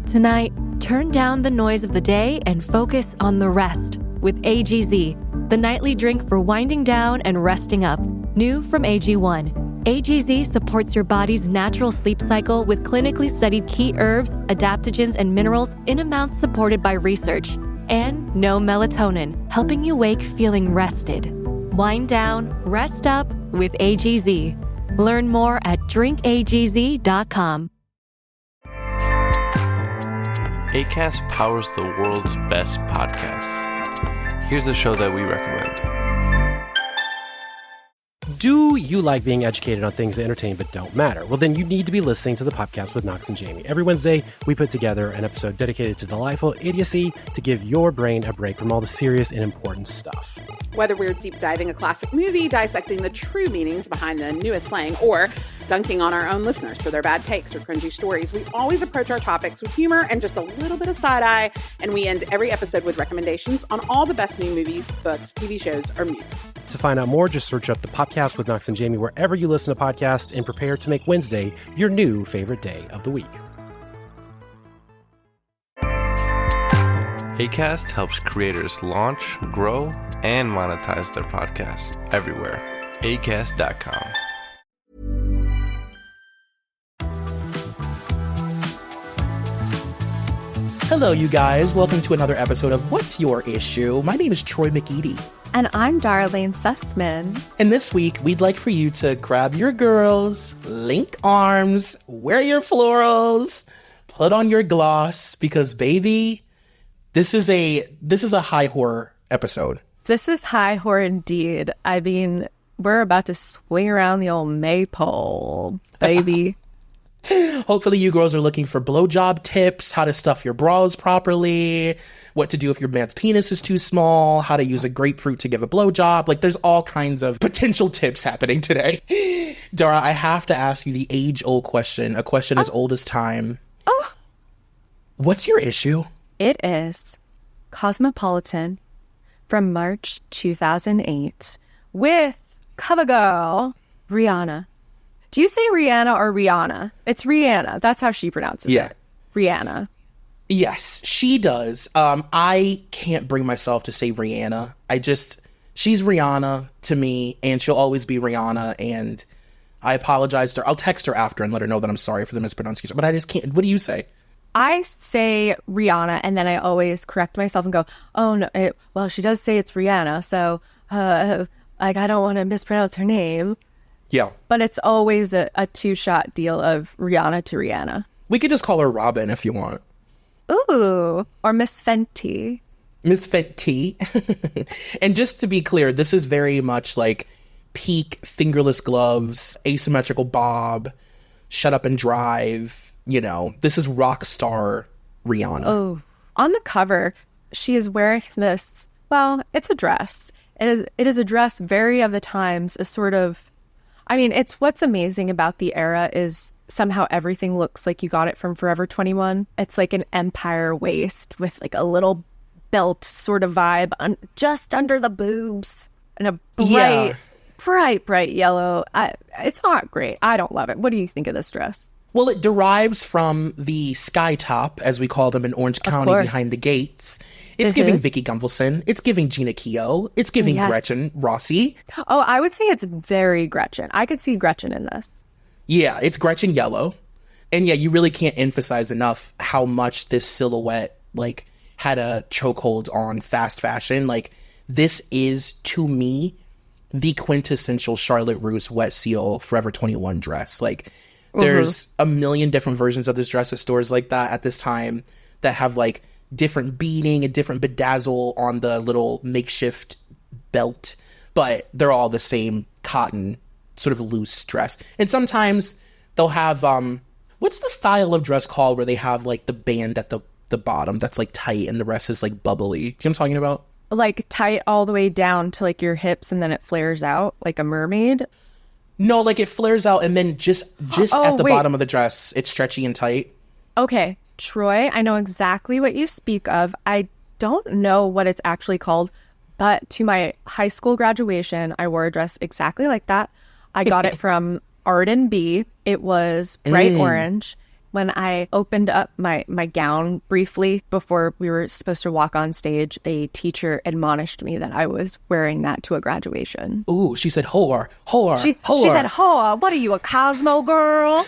Tonight, turn down the noise of the day and focus on the rest with AGZ, the nightly drink for winding down and resting up. New from AG1. AGZ supports your body's natural sleep cycle with clinically studied key herbs, adaptogens, and minerals in amounts supported by research. And no melatonin, helping you wake feeling rested. Wind down, rest up with AGZ. Learn more at drinkagz.com. Acast powers the world's best podcasts. Here's a show that we recommend. Do you like being educated on things that entertain but don't matter? Well, then you need to be listening to the podcast with Knox and Jamie. Every Wednesday, we put together an episode dedicated to delightful idiocy to give your brain a break from all the serious and important stuff. Whether we're deep diving a classic movie, dissecting the true meanings behind the newest slang, or dunking on our own listeners for their bad takes or cringy stories, we always approach our topics with humor and just a little bit of side eye, and we end every episode with recommendations on all the best new movies, books, TV shows, or music. To find out more, just search up the podcast with Knox and Jamie wherever you listen to podcasts and prepare to make Wednesday your new favorite day of the week. Acast helps creators launch, grow, and monetize their podcasts everywhere. Acast.com. Hello, you guys. Welcome to another episode of What's Your Issue? My name is Troy McEady. And I'm Darlene Sussman. And this week, we'd like for you to grab your girls, link arms, wear your florals, put on your gloss, because, baby, this is a high horror episode. This is high horror indeed. I mean, we're about to swing around the old maypole, baby. Hopefully you girls are looking for blowjob tips, how to stuff your bras properly, what to do if your man's penis is too small, how to use a grapefruit to give a blowjob. Like, there's all kinds of potential tips happening today. Dara, I have to ask you the age-old question, a question as old as time. Oh. What's your issue? It is Cosmopolitan from March 2008 with cover girl Rihanna. Do you say Rihanna or Rihanna? It's Rihanna. That's how she pronounces it. Rihanna. Yes, she does. I can't bring myself to say Rihanna. She's Rihanna to me, and she'll always be Rihanna, and I apologize to her. I'll text her after and let her know that I'm sorry for the mispronunciation, but I just can't. What do you say? I say Rihanna, and then I always correct myself and go, oh, no, well, she does say it's Rihanna, so, I don't want to mispronounce her name. Yeah. But it's always a two-shot deal of Rihanna to Rihanna. We could just call her Robin if you want. Ooh, or Miss Fenty. Miss Fenty. And just to be clear, this is very much like peak fingerless gloves, asymmetrical bob, shut up and drive. You know, this is rock star Rihanna. Oh, on the cover, she is wearing this, well, it's a dress. It is a dress very of the times, a sort of, I mean, it's what's amazing about the era is somehow everything looks like you got it from Forever 21. It's like an empire waist with like a little belt sort of vibe just under the boobs and a bright yellow. It's not great. I don't love it. What do you think of this dress? Well, it derives from the sky top, as we call them in Orange County behind the gates. It's giving Vicky Gunvalson. It's giving Gina Keogh. It's giving Gretchen Rossi. Oh, I would say it's very Gretchen. I could see Gretchen in this. Yeah, it's Gretchen yellow. And yeah, you really can't emphasize enough how much this silhouette, like, had a chokehold on fast fashion. Like, this is, to me, the quintessential Charlotte Russe Wet Seal Forever 21 dress. Like, there's a million different versions of this dress at stores like that at this time that have, like, different beading and different bedazzle on the little makeshift belt, but they're all the same cotton sort of loose dress. And sometimes they'll have what's the style of dress called where they have like the band at the bottom that's like tight and the rest is like bubbly? Do you know what I'm talking about? Like tight all the way down to like your hips and then it flares out like a mermaid? No, like it flares out and then just at the bottom of the dress it's stretchy and tight. Okay, Troy, I know exactly what you speak of. I don't know what it's actually called, but to my high school graduation, I wore a dress exactly like that. I got it from Arden B. It was bright orange, When I opened up my gown briefly before we were supposed to walk on stage, a teacher admonished me that I was wearing that to a graduation. Ooh, she said, whore. She said, whore, what are you, a Cosmo girl?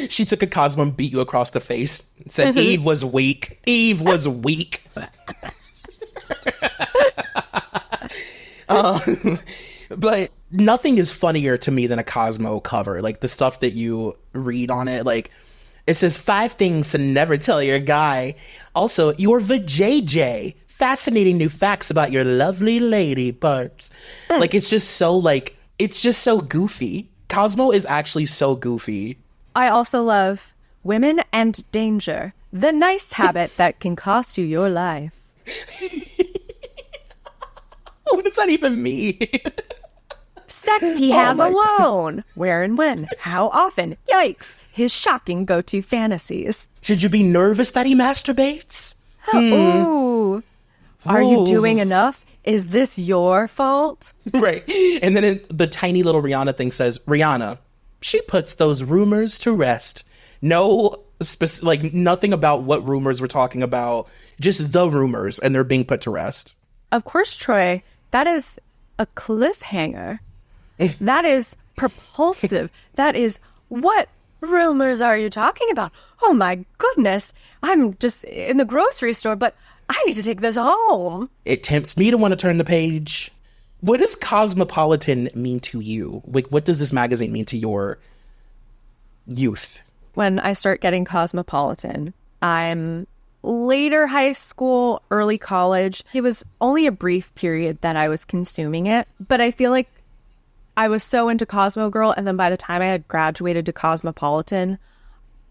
She took a Cosmo and beat you across the face. Said Eve was weak. Eve was weak. But nothing is funnier to me than a Cosmo cover. Like the stuff that you read on it. Like it says 5 things to never tell your guy. Also, your vajayjay. Fascinating new facts about your lovely lady parts. Like it's just so goofy. Cosmo is actually so goofy. I also love women and danger. The nice habit that can cost you your life. What does that even mean? Sex he has alone. Where and when? How often? Yikes. His shocking go-to fantasies. Should you be nervous that he masturbates? Ooh. Are you doing enough? Is this your fault? Right. And then the tiny little Rihanna thing says, Rihanna, she puts those rumors to rest. No, nothing about what rumors we're talking about. Just the rumors, and they're being put to rest. Of course, Troy. That is a cliffhanger. That is propulsive. That is, what rumors are you talking about? Oh my goodness. I'm just in the grocery store, but I need to take this home. It tempts me to want to turn the page. What does Cosmopolitan mean to you? Like, what does this magazine mean to your youth? When I start getting Cosmopolitan, I'm later high school, early college. It was only a brief period that I was consuming it, but I feel like I was so into Cosmo Girl, and then by the time I had graduated to Cosmopolitan,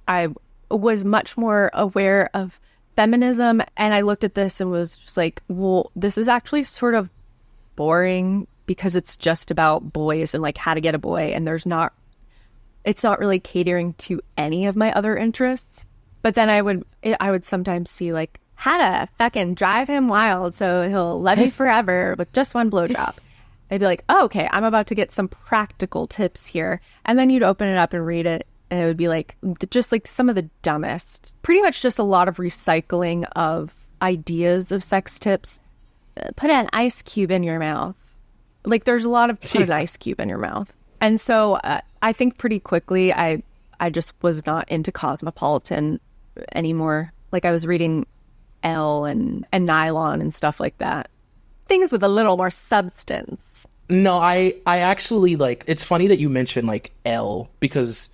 I was much more aware of feminism, and I looked at this and was just like, well, this is actually sort of boring because it's just about boys and like how to get a boy, and it's not really catering to any of my other interests. But then I would sometimes see like how to fucking drive him wild so he'll love me forever with just one blowjob. I'd be like, oh, okay, I'm about to get some practical tips here. And then you'd open it up and read it, and it would be like just like some of the dumbest, pretty much just a lot of recycling of ideas of sex tips. Put an ice cube in your mouth. Like there's a lot of put an ice cube in your mouth. And so I think pretty quickly I just was not into Cosmopolitan anymore. Like I was reading Elle and Nylon and stuff like that. Things with a little more substance. No, I actually like, it's funny that you mentioned like Elle, because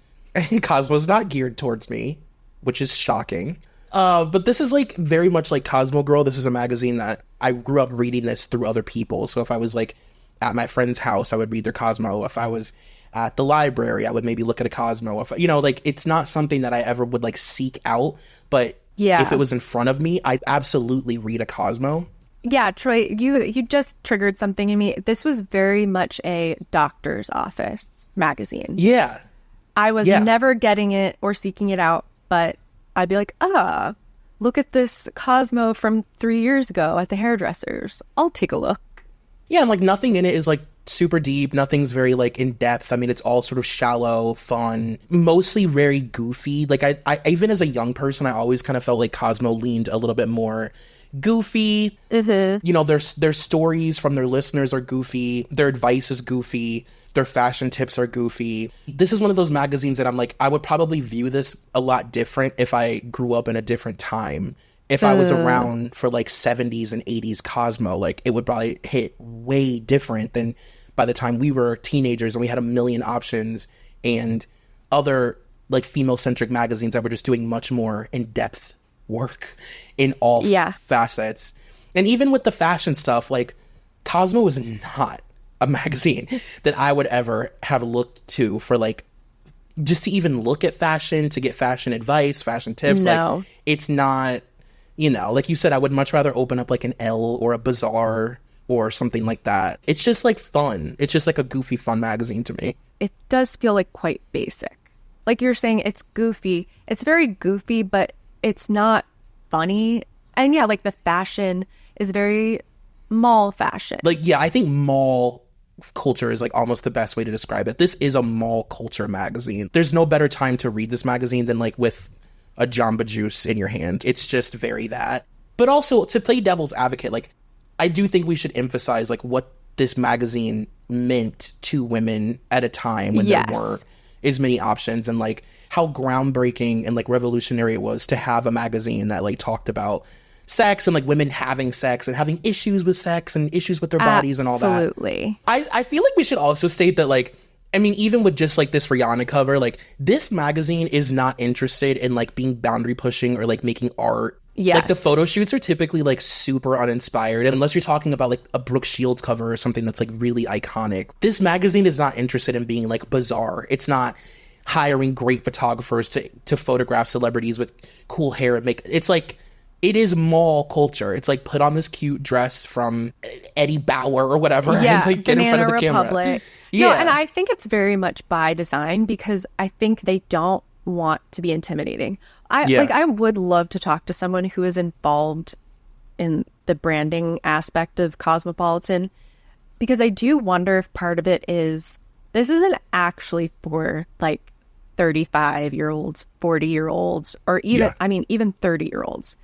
Cosmo's not geared towards me, which is shocking. But this is like very much like Cosmo Girl. This is a magazine that I grew up reading this through other people. So if I was like at my friend's house, I would read their Cosmo. If I was at the library, I would maybe look at a Cosmo. If, like it's not something that I ever would like seek out, but yeah, if it was in front of me, I'd absolutely read a Cosmo. Yeah, Troy, you just triggered something in me. This was very much a doctor's office magazine. Yeah. I was never getting it or seeking it out, but I'd be like, look at this Cosmo from 3 years ago at the hairdresser's. I'll take a look. Yeah, and like nothing in it is like super deep. Nothing's very like in depth. I mean, it's all sort of shallow, fun, mostly very goofy. Like I even as a young person, I always kind of felt like Cosmo leaned a little bit more goofy. Mm-hmm. Their stories from their listeners are goofy. Their advice is goofy. Their fashion tips are goofy. This is one of those magazines that I'm like, I would probably view this a lot different if I grew up in a different time. If I was around for like 70s and 80s Cosmo, like it would probably hit way different than by the time we were teenagers and we had a million options and other like female-centric magazines that were just doing much more in-depth work in all facets. And even with the fashion stuff, like Cosmo was not a magazine that I would ever have looked to for like just to even look at fashion, to get fashion advice, fashion tips. No. Like it's not, like you said, I would much rather open up like an Elle or a Bazaar or something like that. It's just like fun. It's just like a goofy, fun magazine to me. It does feel like quite basic. Like you're saying, it's goofy. It's very goofy, but it's not funny. And yeah, like the fashion is very mall fashion. Like, yeah, I think mall culture is like almost the best way to describe it. This is a mall culture magazine. There's no better time to read this magazine than like with a Jamba Juice in your hand. It's just very that. But also, to play devil's advocate, like, I do think we should emphasize like what this magazine meant to women at a time when there weren't as many options, and like how groundbreaking and like revolutionary it was to have a magazine that like talked about sex and like women having sex and having issues with sex and issues with their bodies and all that. Absolutely. I feel like we should also state that, like, I mean, even with just like this Rihanna cover, like this magazine is not interested in like being boundary pushing or like making art. Yes. Like the photo shoots are typically like super uninspired, and unless you're talking about like a Brooke Shields cover or something that's like really iconic. This magazine is not interested in being like bizarre. It's not hiring great photographers to photograph celebrities with cool hair and make. It's like, it is mall culture. It's like, put on this cute dress from Eddie Bauer or whatever, Yeah, and like get in front of the Republic. camera. Yeah, no, and I think it's very much by design, because I think they don't want to be intimidating. I would love to talk to someone who is involved in the branding aspect of Cosmopolitan, because I do wonder if part of it is this isn't actually for like 35-year-olds, 40-year-olds, or even 30-year-olds.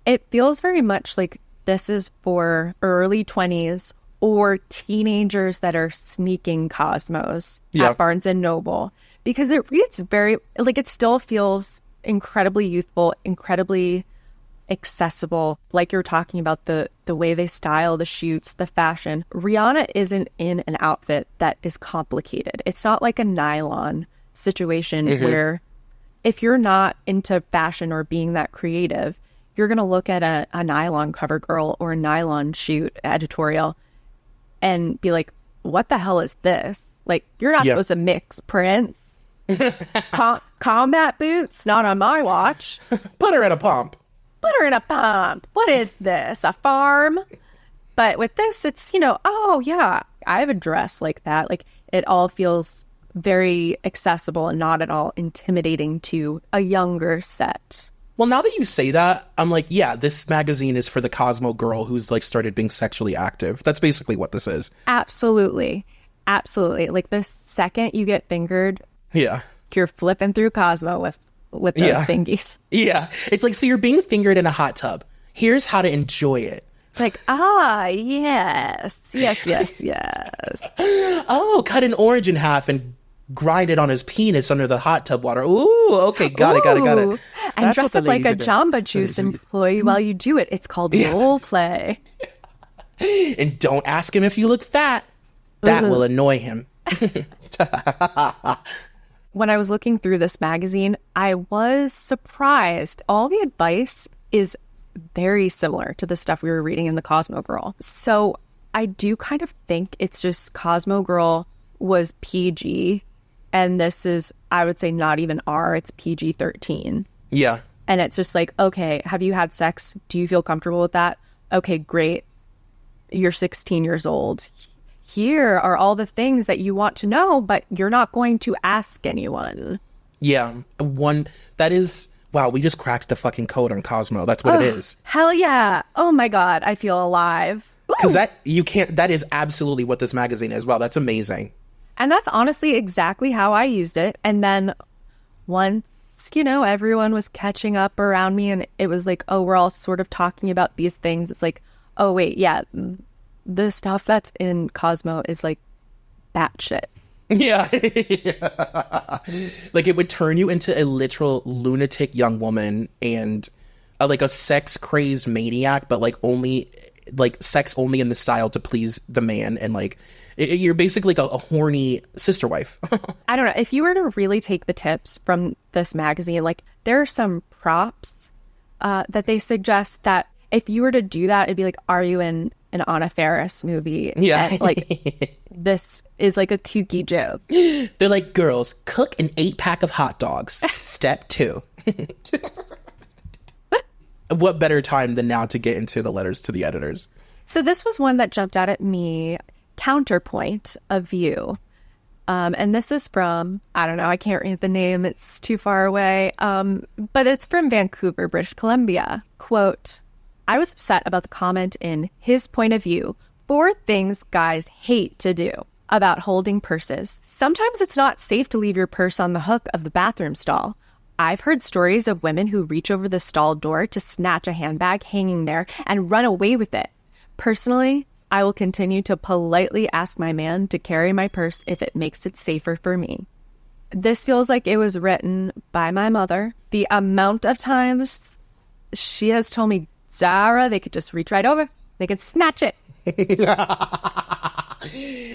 It feels very much like this is for early 20s or teenagers that are sneaking Cosmos at Barnes and Noble, because it reads very, like, it still feels incredibly youthful, incredibly accessible. Like you're talking about the way they style the shoots, the fashion. Rihanna isn't in an outfit that is complicated. It's not like a nylon situation where if you're not into fashion or being that creative, you're going to look at a nylon cover girl or a nylon shoot editorial and be like, what the hell is this? Like, you're not supposed to mix prints. Combat boots, not on my watch. Put her in a pump. Put her in a pump. What is this? A farm? But with this, it's, oh yeah, I have a dress like that. Like, it all feels very accessible and not at all intimidating to a younger set. Well, now that you say that, I'm like, yeah, this magazine is for the Cosmo girl who's like started being sexually active. That's basically what this is. Absolutely. Absolutely. Like, the second you get fingered, you're flipping through Cosmo with those fingies. Yeah. It's like, so you're being fingered in a hot tub. Here's how to enjoy it. It's like, yes. Oh, cut an orange in half and grind it on his penis under the hot tub water. Ooh, okay, got it. And dress up like a Jamba Juice employee while you do it. It's called role play. And don't ask him if you look fat. That will annoy him. When I was looking through this magazine, I was surprised. All the advice is very similar to the stuff we were reading in the Cosmo Girl. So I do kind of think it's just Cosmo Girl was PG, and this is, I would say, not even R, it's PG-13. Yeah. And it's just like, okay, have you had sex? Do you feel comfortable with that? Okay, great. You're 16 years old. Here are all the things that you want to know, but you're not going to ask anyone. Yeah. That is, wow, we just cracked the fucking code on Cosmo. That's what it is. Hell yeah. Oh my God, I feel alive. Because that is absolutely what this magazine is. Wow, that's amazing. And that's honestly exactly how I used it. And then once, everyone was catching up around me and it was like, oh, we're all sort of talking about these things. It's like, oh, wait, yeah, the stuff that's in Cosmo is like batshit. Yeah. Like, it would turn you into a literal lunatic young woman and like a sex crazed maniac, but like only like sex only in the style to please the man, and like you're basically like a horny sister wife. I don't know, if you were to really take the tips from this magazine, like there are some props that they suggest that if you were to do that, it'd be like, are you in an Anna Faris movie? Yeah. And, like, this is like a kooky joke. They're like, girls, cook an 8-pack of hot dogs. Step 2. What better time than now to get into the letters to the editors? So this was one that jumped out at me. Counterpoint of View. And this is from, I don't know, I can't read the name, it's too far away. But it's from Vancouver, British Columbia. Quote, I was upset about the comment in His Point of View 4 things guys hate to do about holding purses. Sometimes it's not safe to leave your purse on the hook of the bathroom stall. I've heard stories of women who reach over the stall door to snatch a handbag hanging there and run away with it. Personally, I will continue to politely ask my man to carry my purse if it makes it safer for me. This feels like it was written by my mother. The amount of times she has told me, Zara, they could just reach right over. They could snatch it.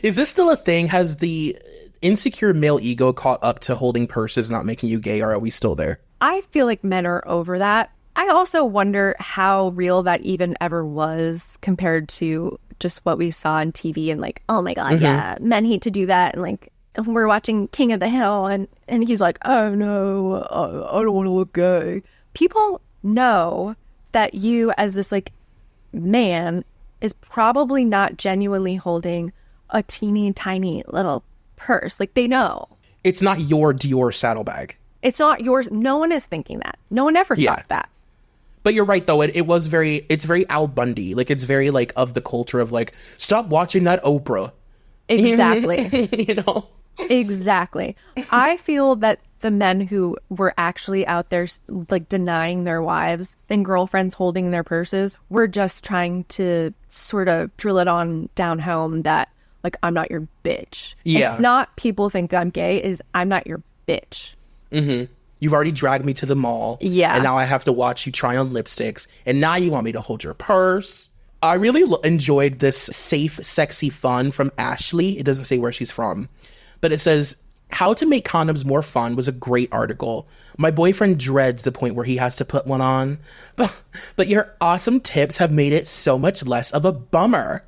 Is this still a thing? Has the insecure male ego caught up to holding purses not making you gay, or are we still there? I feel like men are over that. I also wonder how real that even ever was compared to just what we saw on TV and like, oh my God, yeah, men hate to do that. And like, we're watching King of the Hill and he's like, oh no, I don't want to look gay. People know that you as this like man is probably not genuinely holding a teeny tiny little purse. Like they know. It's not your Dior saddlebag. It's not yours. No one is thinking that. No one ever thought that. But you're right, though. It's very Al Bundy. Like, it's very, like, of the culture of, like, stop watching that Oprah. Exactly. You know? Exactly. I feel that the men who were actually out there, like, denying their wives and girlfriends holding their purses were just trying to sort of drill it on down home that, like, I'm not your bitch. Yeah. It's not people think I'm gay, is I'm not your bitch. Mm-hmm. You've already dragged me to the mall. Yeah. And now I have to watch you try on lipsticks. And now you want me to hold your purse. I really enjoyed this safe, sexy fun from Ashley. It doesn't say where she's from. But it says, how to make condoms more fun was a great article. My boyfriend dreads the point where he has to put one on. But your awesome tips have made it so much less of a bummer.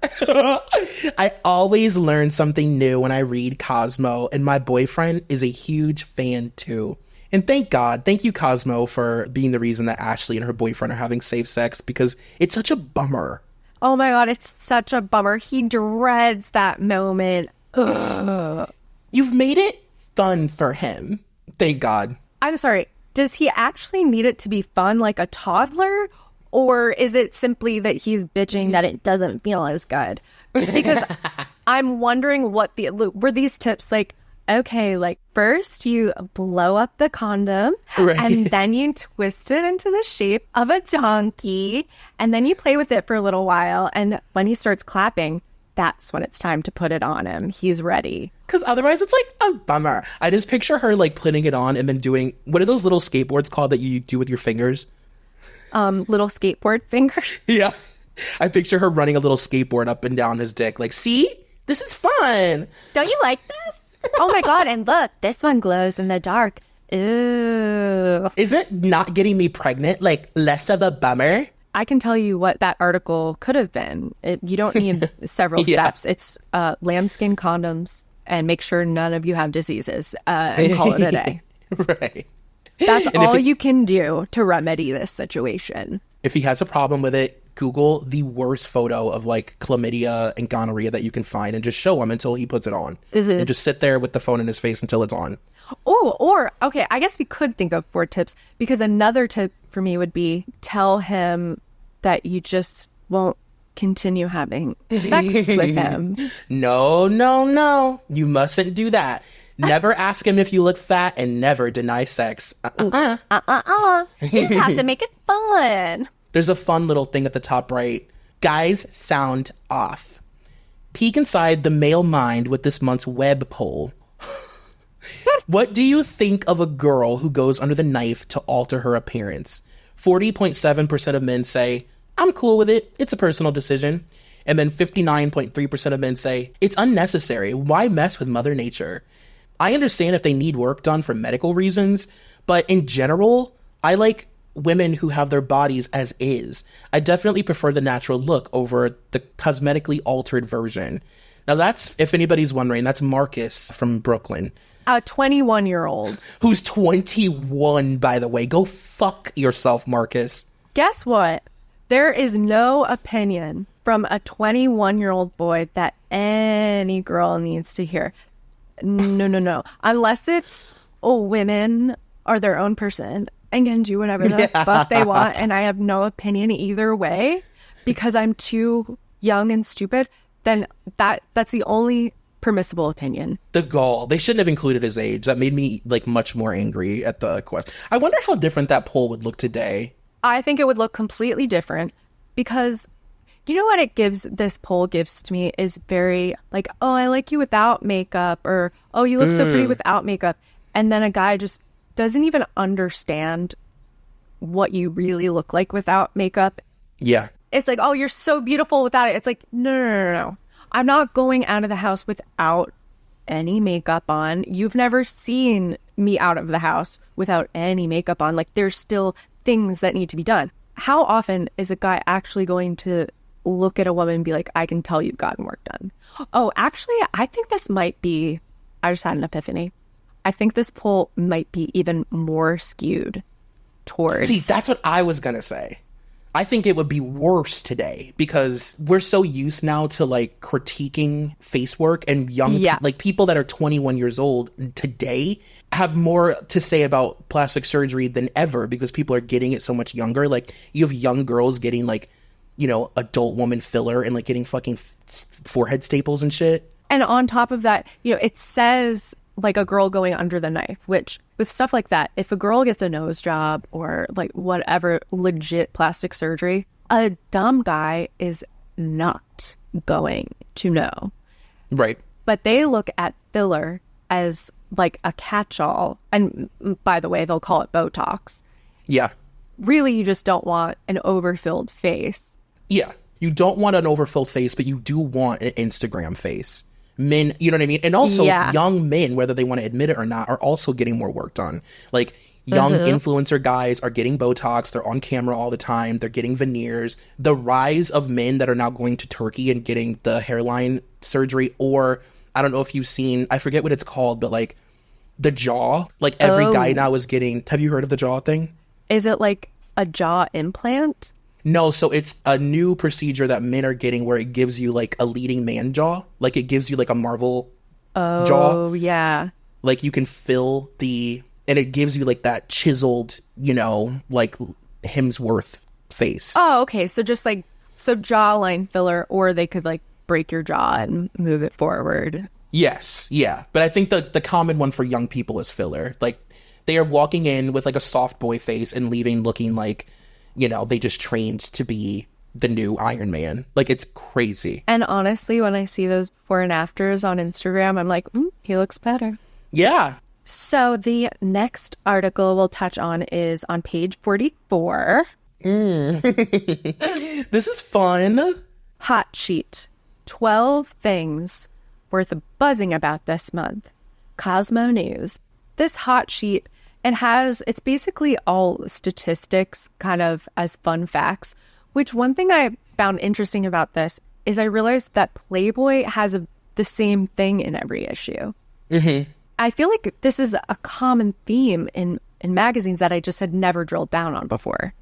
I always learn something new when I read Cosmo. And my boyfriend is a huge fan too. And thank God, thank you, Cosmo, for being the reason that Ashley and her boyfriend are having safe sex, because it's such a bummer. Oh my God, it's such a bummer. He dreads that moment. Ugh. You've made it fun for him. Thank God. I'm sorry. Does he actually need it to be fun like a toddler? Or is it simply that he's bitching that it doesn't feel as good? Because I'm wondering were these tips like, okay, like first you blow up the condom and then you twist it into the shape of a donkey and then you play with it for a little while. And when he starts clapping, that's when it's time to put it on him. He's ready. Because otherwise it's like a bummer. I just picture her like putting it on and then doing, what are those little skateboards called that you do with your fingers? Little skateboard fingers. Yeah. I picture her running a little skateboard up and down his dick. Like, see? This is fun. Don't you like this? Oh my God, and look, this one glows in the dark. Ooh. Is it not getting me pregnant like less of a bummer? I can tell you what that article could have been. You don't need several steps. It's lambskin condoms and make sure none of you have diseases and call it a day. Right. That's all you can do to remedy this situation. If he has a problem with it, Google the worst photo of like chlamydia and gonorrhea that you can find and just show him until he puts it on. And just sit there with the phone in his face until it's on. Oh, or, okay, I guess we could think of 4 tips, because another tip for me would be tell him that you just won't continue having sex with him. No. You mustn't do that. Never ask him if you look fat and never deny sex. You just have to make it fun. There's a fun little thing at the top right. Guys sound off. Peek inside the male mind with this month's web poll. What do you think of a girl who goes under the knife to alter her appearance? 40.7% of men say, I'm cool with it. It's a personal decision. And then 59.3% of men say, it's unnecessary. Why mess with Mother Nature? I understand if they need work done for medical reasons, but in general, I like women who have their bodies as is. I definitely prefer the natural look over the cosmetically altered version. Now that's, if anybody's wondering, that's Marcus from Brooklyn. A 21-year-old. Who's 21, by the way. Go fuck yourself, Marcus. Guess what? There is no opinion from a 21-year-old boy that any girl needs to hear. No. Unless it's, women are their own person and can do whatever the fuck they want, and I have no opinion either way because I'm too young and stupid. then that's the only permissible opinion. The gall. They shouldn't have included his age. That made me like much more angry at the question. I wonder how different that poll would look today. I think it would look completely different because you know what this poll gives to me is very like, oh, I like you without makeup, or oh, you look so pretty without makeup. And then a guy just doesn't even understand what you really look like without makeup. Yeah. It's like, oh, you're so beautiful without it. It's like, no. I'm not going out of the house without any makeup on. You've never seen me out of the house without any makeup on. Like, there's still things that need to be done. How often is a guy actually going to look at a woman and be like, I can tell you've gotten work done? Oh, actually, I think this might be, I just had an epiphany. I think this poll might be even more skewed towards... See, that's what I was going to say. I think it would be worse today because we're so used now to like critiquing face work, and like people that are 21 years old today have more to say about plastic surgery than ever because people are getting it so much younger. Like you have young girls getting like, you know, adult woman filler and like getting fucking forehead staples and shit. And on top of that, you know, it says like a girl going under the knife, which with stuff like that, if a girl gets a nose job or like whatever legit plastic surgery, a dumb guy is not going to know. Right. But they look at filler as like a catch-all. And by the way, they'll call it Botox. Yeah. Really, you just don't want an overfilled face. Yeah. You don't want an overfilled face, but you do want an Instagram face. Men, you know what I mean? And also young men, whether they want to admit it or not, are also getting more work done. Like young influencer guys are getting Botox. They're on camera all the time. They're getting veneers. The rise of men that are now going to Turkey and getting the hairline surgery, or I don't know if you've seen, I forget what it's called, but like the jaw, like every guy now is getting, have you heard of the jaw thing? Is it like a jaw implant? No, so it's a new procedure that men are getting where it gives you like a leading man jaw. Like it gives you like a Marvel jaw. Oh, yeah. Like you can fill and it gives you like that chiseled, you know, like Hemsworth face. Oh, okay. So just like, jawline filler, or they could like break your jaw and move it forward. Yes, yeah. But I think the common one for young people is filler. Like they are walking in with like a soft boy face and leaving looking like, you know, they just trained to be the new Iron Man. Like, it's crazy. And honestly, when I see those before and afters on Instagram, I'm like, he looks better. Yeah. So the next article we'll touch on is on page 44. This is fun. Hot sheet. 12 things worth buzzing about this month. Cosmo News. This hot sheet, it's basically all statistics kind of as fun facts, which one thing I found interesting about this is I realized that Playboy has the same thing in every issue. Mm-hmm. I feel like this is a common theme in magazines that I just had never drilled down on before.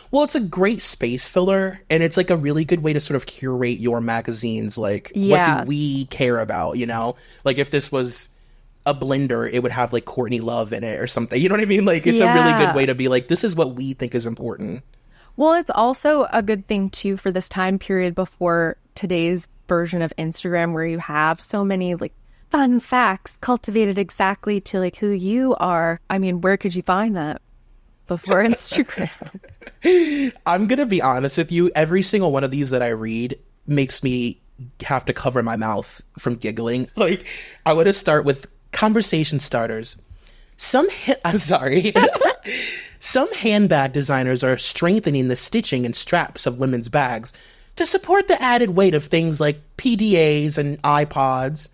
Well, it's a great space filler, and it's like a really good way to sort of curate your magazines. Like, what do we care about, you know? Like, if this was a blender, it would have like Courtney Love in it or something. You know what I mean? Like, it's a really good way to be like, this is what we think is important. Well, it's also a good thing too for this time period before today's version of Instagram, where you have so many like fun facts cultivated exactly to like who you are. I mean, where could you find that before Instagram? I'm gonna be honest with you. Every single one of these that I read makes me have to cover my mouth from giggling. Like, I want to start with conversation starters. I'm sorry. Some handbag designers are strengthening the stitching and straps of women's bags to support the added weight of things like PDAs and iPods.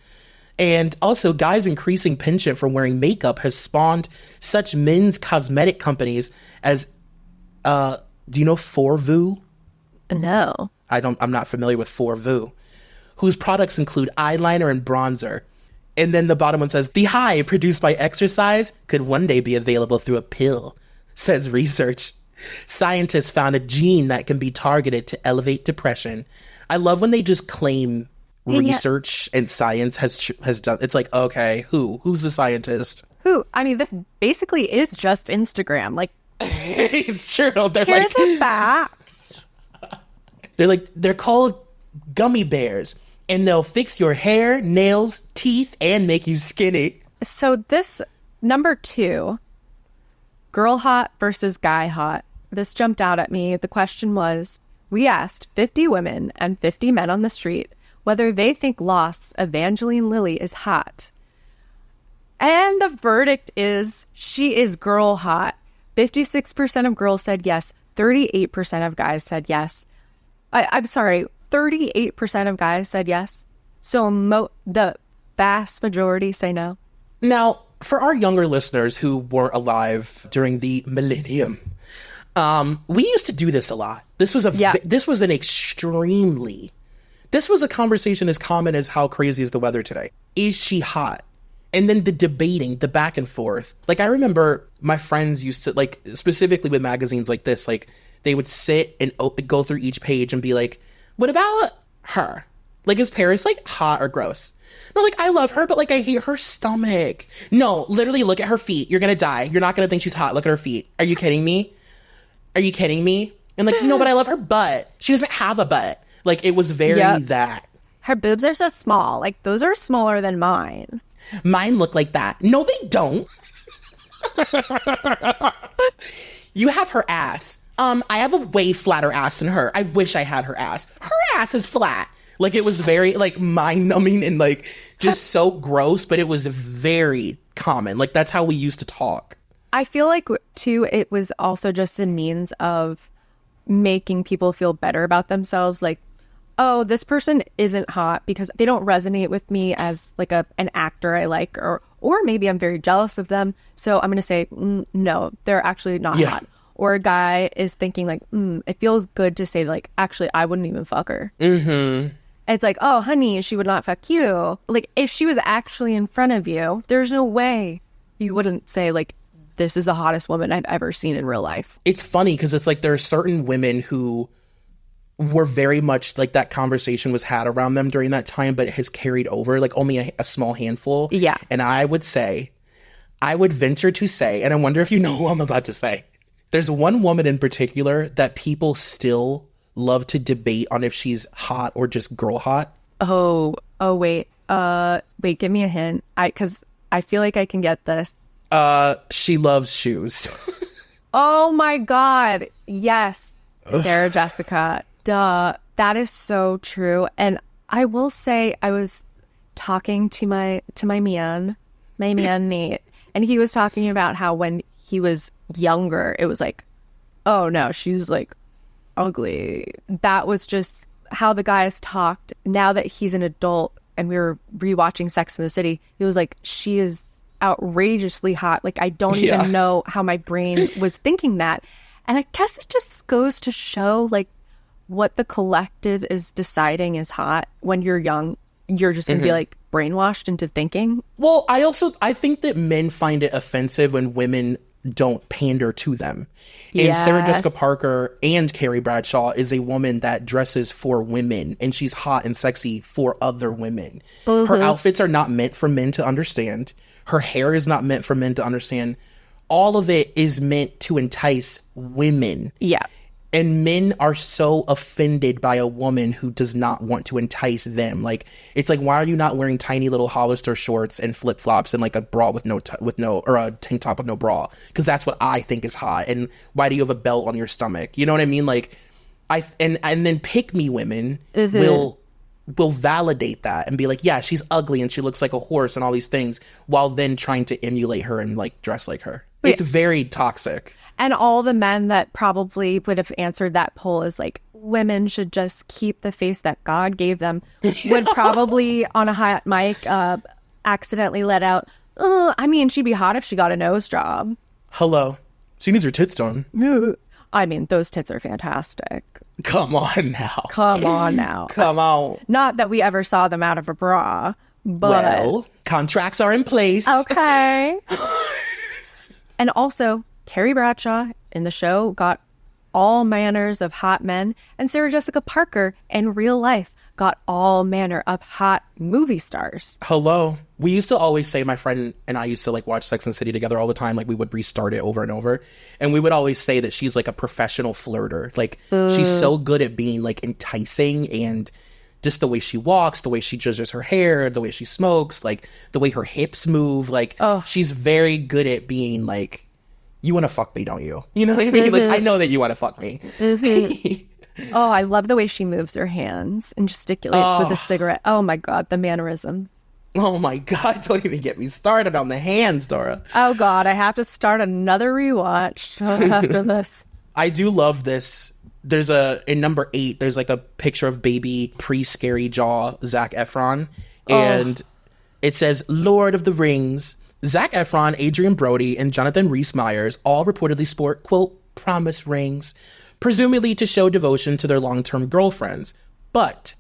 And also, guys' increasing penchant for wearing makeup has spawned such men's cosmetic companies as, do you know Forvu? No. I'm not familiar with Forvu, whose products include eyeliner and bronzer. And then the bottom one says, the high produced by exercise could one day be available through a pill, says research. Scientists found a gene that can be targeted to elevate depression. I love when they just claim research and science has done. It's like, okay, who's the scientist? Who? I mean, this basically is just Instagram. Like, it's true. They're here's like, a fact. They're called gummy bears. and they'll fix your hair, nails, teeth, and make you skinny. So this number 2, girl hot versus guy hot. This jumped out at me. The question was, we asked 50 women and 50 men on the street whether they think Lost's Evangeline Lilly is hot. And the verdict is she is girl hot. 56% of girls said yes. 38% of guys said yes. I'm sorry, 38% of guys said yes. So the vast majority say no. Now, for our younger listeners who weren't alive during the millennium, we used to do this a lot. This was a conversation as common as how crazy is the weather today. Is she hot? And then the debating, the back and forth. Like, I remember my friends used to, like, specifically with magazines like this, like, they would sit and go through each page and be like, what about her? Like, is Paris, like, hot or gross? No, like, I love her, but, like, I hate her stomach. No, literally, look at her feet. You're gonna die. You're not gonna think she's hot. Look at her feet. Are you kidding me? Are you kidding me? And, like, no, but I love her butt. She doesn't have a butt. Like, it was very that. Her boobs are so small. Like, those are smaller than mine. Mine look like that. No, they don't. You have her ass. I have a way flatter ass than her. I wish I had her ass. Her ass is flat. Like, it was very, like, mind-numbing and, like, just so gross, but it was very common. Like, that's how we used to talk. I feel like, too, it was also just a means of making people feel better about themselves. Like, oh, this person isn't hot because they don't resonate with me as, like, an actor I like, or maybe I'm very jealous of them. So I'm going to say, no, they're actually not hot. Or a guy is thinking, like, it feels good to say, like, actually, I wouldn't even fuck her. Mm-hmm. It's like, oh, honey, she would not fuck you. Like, if she was actually in front of you, there's no way you wouldn't say, like, this is the hottest woman I've ever seen in real life. It's funny because it's like there are certain women who were very much like that conversation was had around them during that time, but it has carried over, like, only a small handful. Yeah. And I would venture to say, and I wonder if you know who I'm about to say, there's one woman in particular that people still love to debate on if she's hot or just girl hot. Oh, wait, give me a hint. Because I feel like I can get this. She loves shoes. Oh my God. Yes. Sarah Jessica. Duh. That is so true. And I will say, I was talking to my man Nate, and he was talking about how when he was younger, it was like, oh no, she's like ugly. That was just how the guys talked. Now that he's an adult and we were rewatching Sex and the City, it was like, she is outrageously hot. Like, I don't even know how my brain was thinking that. And I guess it just goes to show, like, what the collective is deciding is hot. When you're young, you're just gonna be, like, brainwashed into thinking. Well, I think that men find it offensive when women don't pander to them. And Sarah Jessica Parker and Carrie Bradshaw is a woman that dresses for women, and she's hot and sexy for other women. Her outfits are not meant for men to understand. Her hair is not meant for men to understand. All of it is meant to entice women. Yeah. And men are so offended by a woman who does not want to entice them. Like, it's like, why are you not wearing tiny little Hollister shorts and flip flops and like a bra with no or a tank top with no bra? Because that's what I think is hot. And why do you have a belt on your stomach? You know what I mean? Like, and then pick me women will validate that and be like, yeah, she's ugly and she looks like a horse and all these things, while then trying to emulate her and like dress like her. It's very toxic. And all the men that probably would have answered that poll is like, women should just keep the face that God gave them, which would probably on a hot mic accidentally let out, I mean, she'd be hot if she got a nose job. Hello. She needs her tits done. I mean, those tits are fantastic. Come on now. Come on now. Come on. Not that we ever saw them out of a bra, but... Well, contracts are in place. Okay. And also, Carrie Bradshaw in the show got all manners of hot men, and Sarah Jessica Parker in real life got all manner of hot movie stars. Hello. We used to always say, my friend and I used to like watch Sex and the City together all the time. Like, we would restart it over and over. And we would always say that she's like a professional flirter. Like, she's so good at being like enticing and just the way she walks, the way she zhuzhes her hair, the way she smokes, like the way her hips move. Like, she's very good at being like, you want to fuck me, don't you? You know what I mean? Like, I know that you want to fuck me. Oh, I love the way she moves her hands and gesticulates with a cigarette. Oh my God, the mannerisms. Oh my God, don't even get me started on the hands, Dora. Oh God, I have to start another rewatch after this. I do love this. There's in number 8, there's like a picture of baby pre-scary jaw Zac Efron. And it says, Lord of the Rings. Zac Efron, Adrian Brody, and Jonathan Rhys-Meyers all reportedly sport, quote, promise rings, presumably to show devotion to their long-term girlfriends. But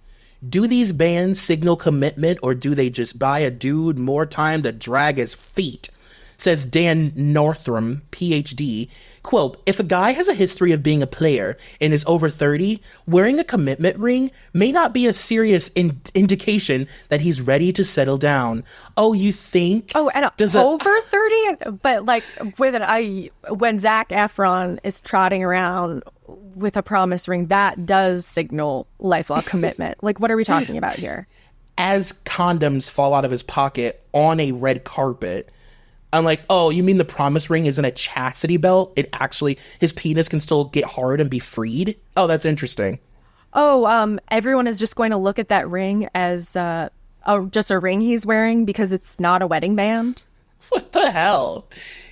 do these bands signal commitment, or do they just buy a dude more time to drag his feet? Says Dan Northrum, PhD. Quote, if a guy has a history of being a player and is over 30, wearing a commitment ring may not be a serious indication that he's ready to settle down. Oh, you think? Oh, and over 30? But like when Zac Efron is trotting around with a promise ring, that does signal lifelong commitment. Like, what are we talking about here? As condoms fall out of his pocket on a red carpet, I'm like, oh, you mean the promise ring isn't a chastity belt? It actually, his penis can still get hard and be freed? Oh, that's interesting. Oh, everyone is just going to look at that ring as just a ring he's wearing because it's not a wedding band? What the hell?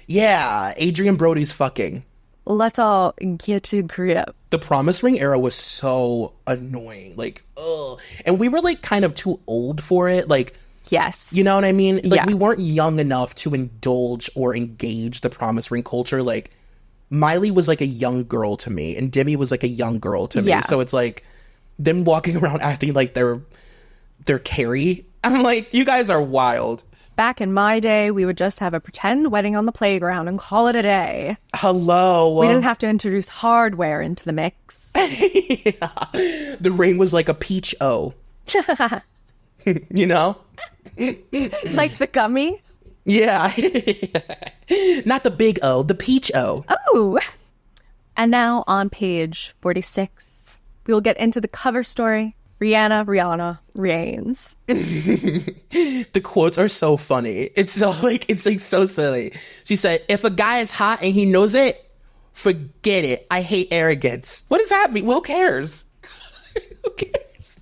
Yeah, Adrian Brody's fucking. Let's all get to grip. The promise ring era was so annoying. Like, ugh. And we were like kind of too old for it. Like, yes. You know what I mean? Like, yeah. We weren't young enough to indulge or engage the promise ring culture. Like, Miley was like a young girl to me, and Demi was like a young girl to me. So it's like them walking around acting like they're Carrie. I'm like, you guys are wild. Back in my day, we would just have a pretend wedding on the playground and call it a day. Hello. We didn't have to introduce hardware into the mix. Yeah. The ring was like a peach O. You know? Like the gummy? Yeah. Not the big O, the peach O. Oh. And now on page 46, we will get into the cover story. Rihanna reigns. The quotes are so funny. It's like so silly. She said, if a guy is hot and he knows it, forget it. I hate arrogance. What does that mean? Well, who cares? Who cares?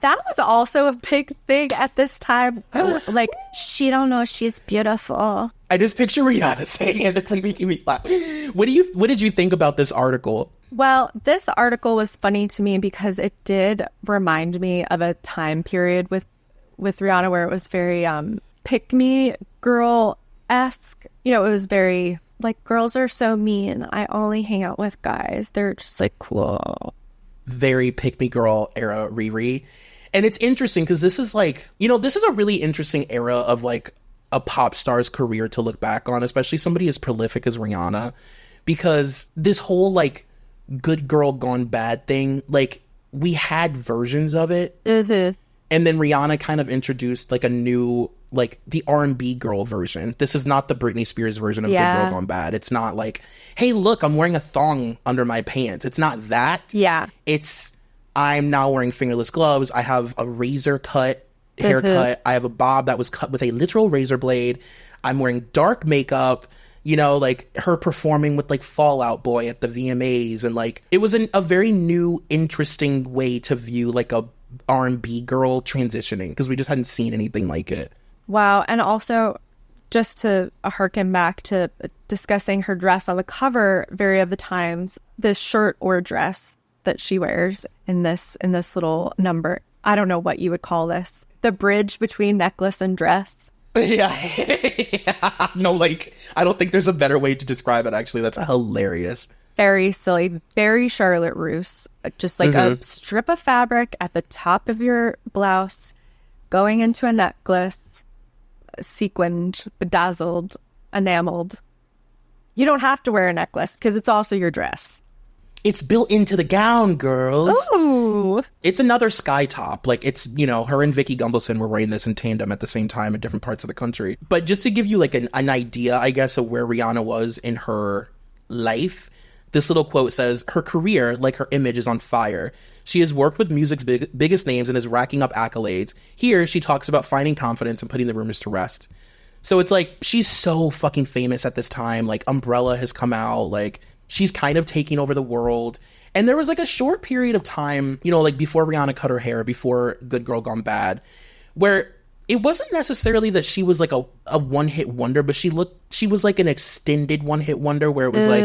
That was also a big thing at this time. Like, she don't know she's beautiful. I just picture Rihanna saying it. It's like making me laugh. What did you think about this article? Well, this article was funny to me because it did remind me of a time period with Rihanna where it was very pick-me girl-esque. You know, it was very like, girls are so mean. I only hang out with guys. They're just like, cool. Very pick-me girl era Riri. And it's interesting because this is like, you know, this is a really interesting era of like a pop star's career to look back on, especially somebody as prolific as Rihanna, because this whole like good girl gone bad thing, like we had versions of it. Mm-hmm. And then Rihanna kind of introduced like a new, like the R&B girl version. This is not the Britney Spears version of Good Girl Gone Bad. It's not like, hey, look, I'm wearing a thong under my pants. It's not that. Yeah. It's, I'm now wearing fingerless gloves. I have a razor cut haircut. I have a bob that was cut with a literal razor blade. I'm wearing dark makeup. You know, like her performing with like Fall Out Boy at the VMAs. And like, it was a very new, interesting way to view like a R&B girl transitioning, because we just hadn't seen anything like it. Wow. And also, just to harken back to discussing her dress on the cover very of the times, this shirt or dress that she wears in this little number, I don't know what you would call this, the bridge between necklace and dress. Yeah. No, like, I don't think there's a better way to describe it, actually. That's hilarious. Very silly, very Charlotte Russe. Just like a strip of fabric at the top of your blouse, going into a necklace, sequined, bedazzled, enameled. You don't have to wear a necklace because it's also your dress. It's built into the gown, girls. Ooh. It's another sky top. Like, it's, you know, her and Vicky Gunvalson were wearing this in tandem at the same time in different parts of the country. But just to give you, like, an idea, I guess, of where Rihanna was in her life, This little quote says, "Her career, like her image, is on fire. She has worked with music's biggest names and is racking up accolades. Here, she talks about finding confidence and putting the rumors to rest." So it's like, she's so fucking famous at this time. Like, Umbrella has come out. Like, she's kind of taking over the world. And there was like a short period of time, you know, like before Rihanna cut her hair, before Good Girl Gone Bad, where it wasn't necessarily that she was like a one-hit wonder, but she was like an extended one-hit wonder, where it was like,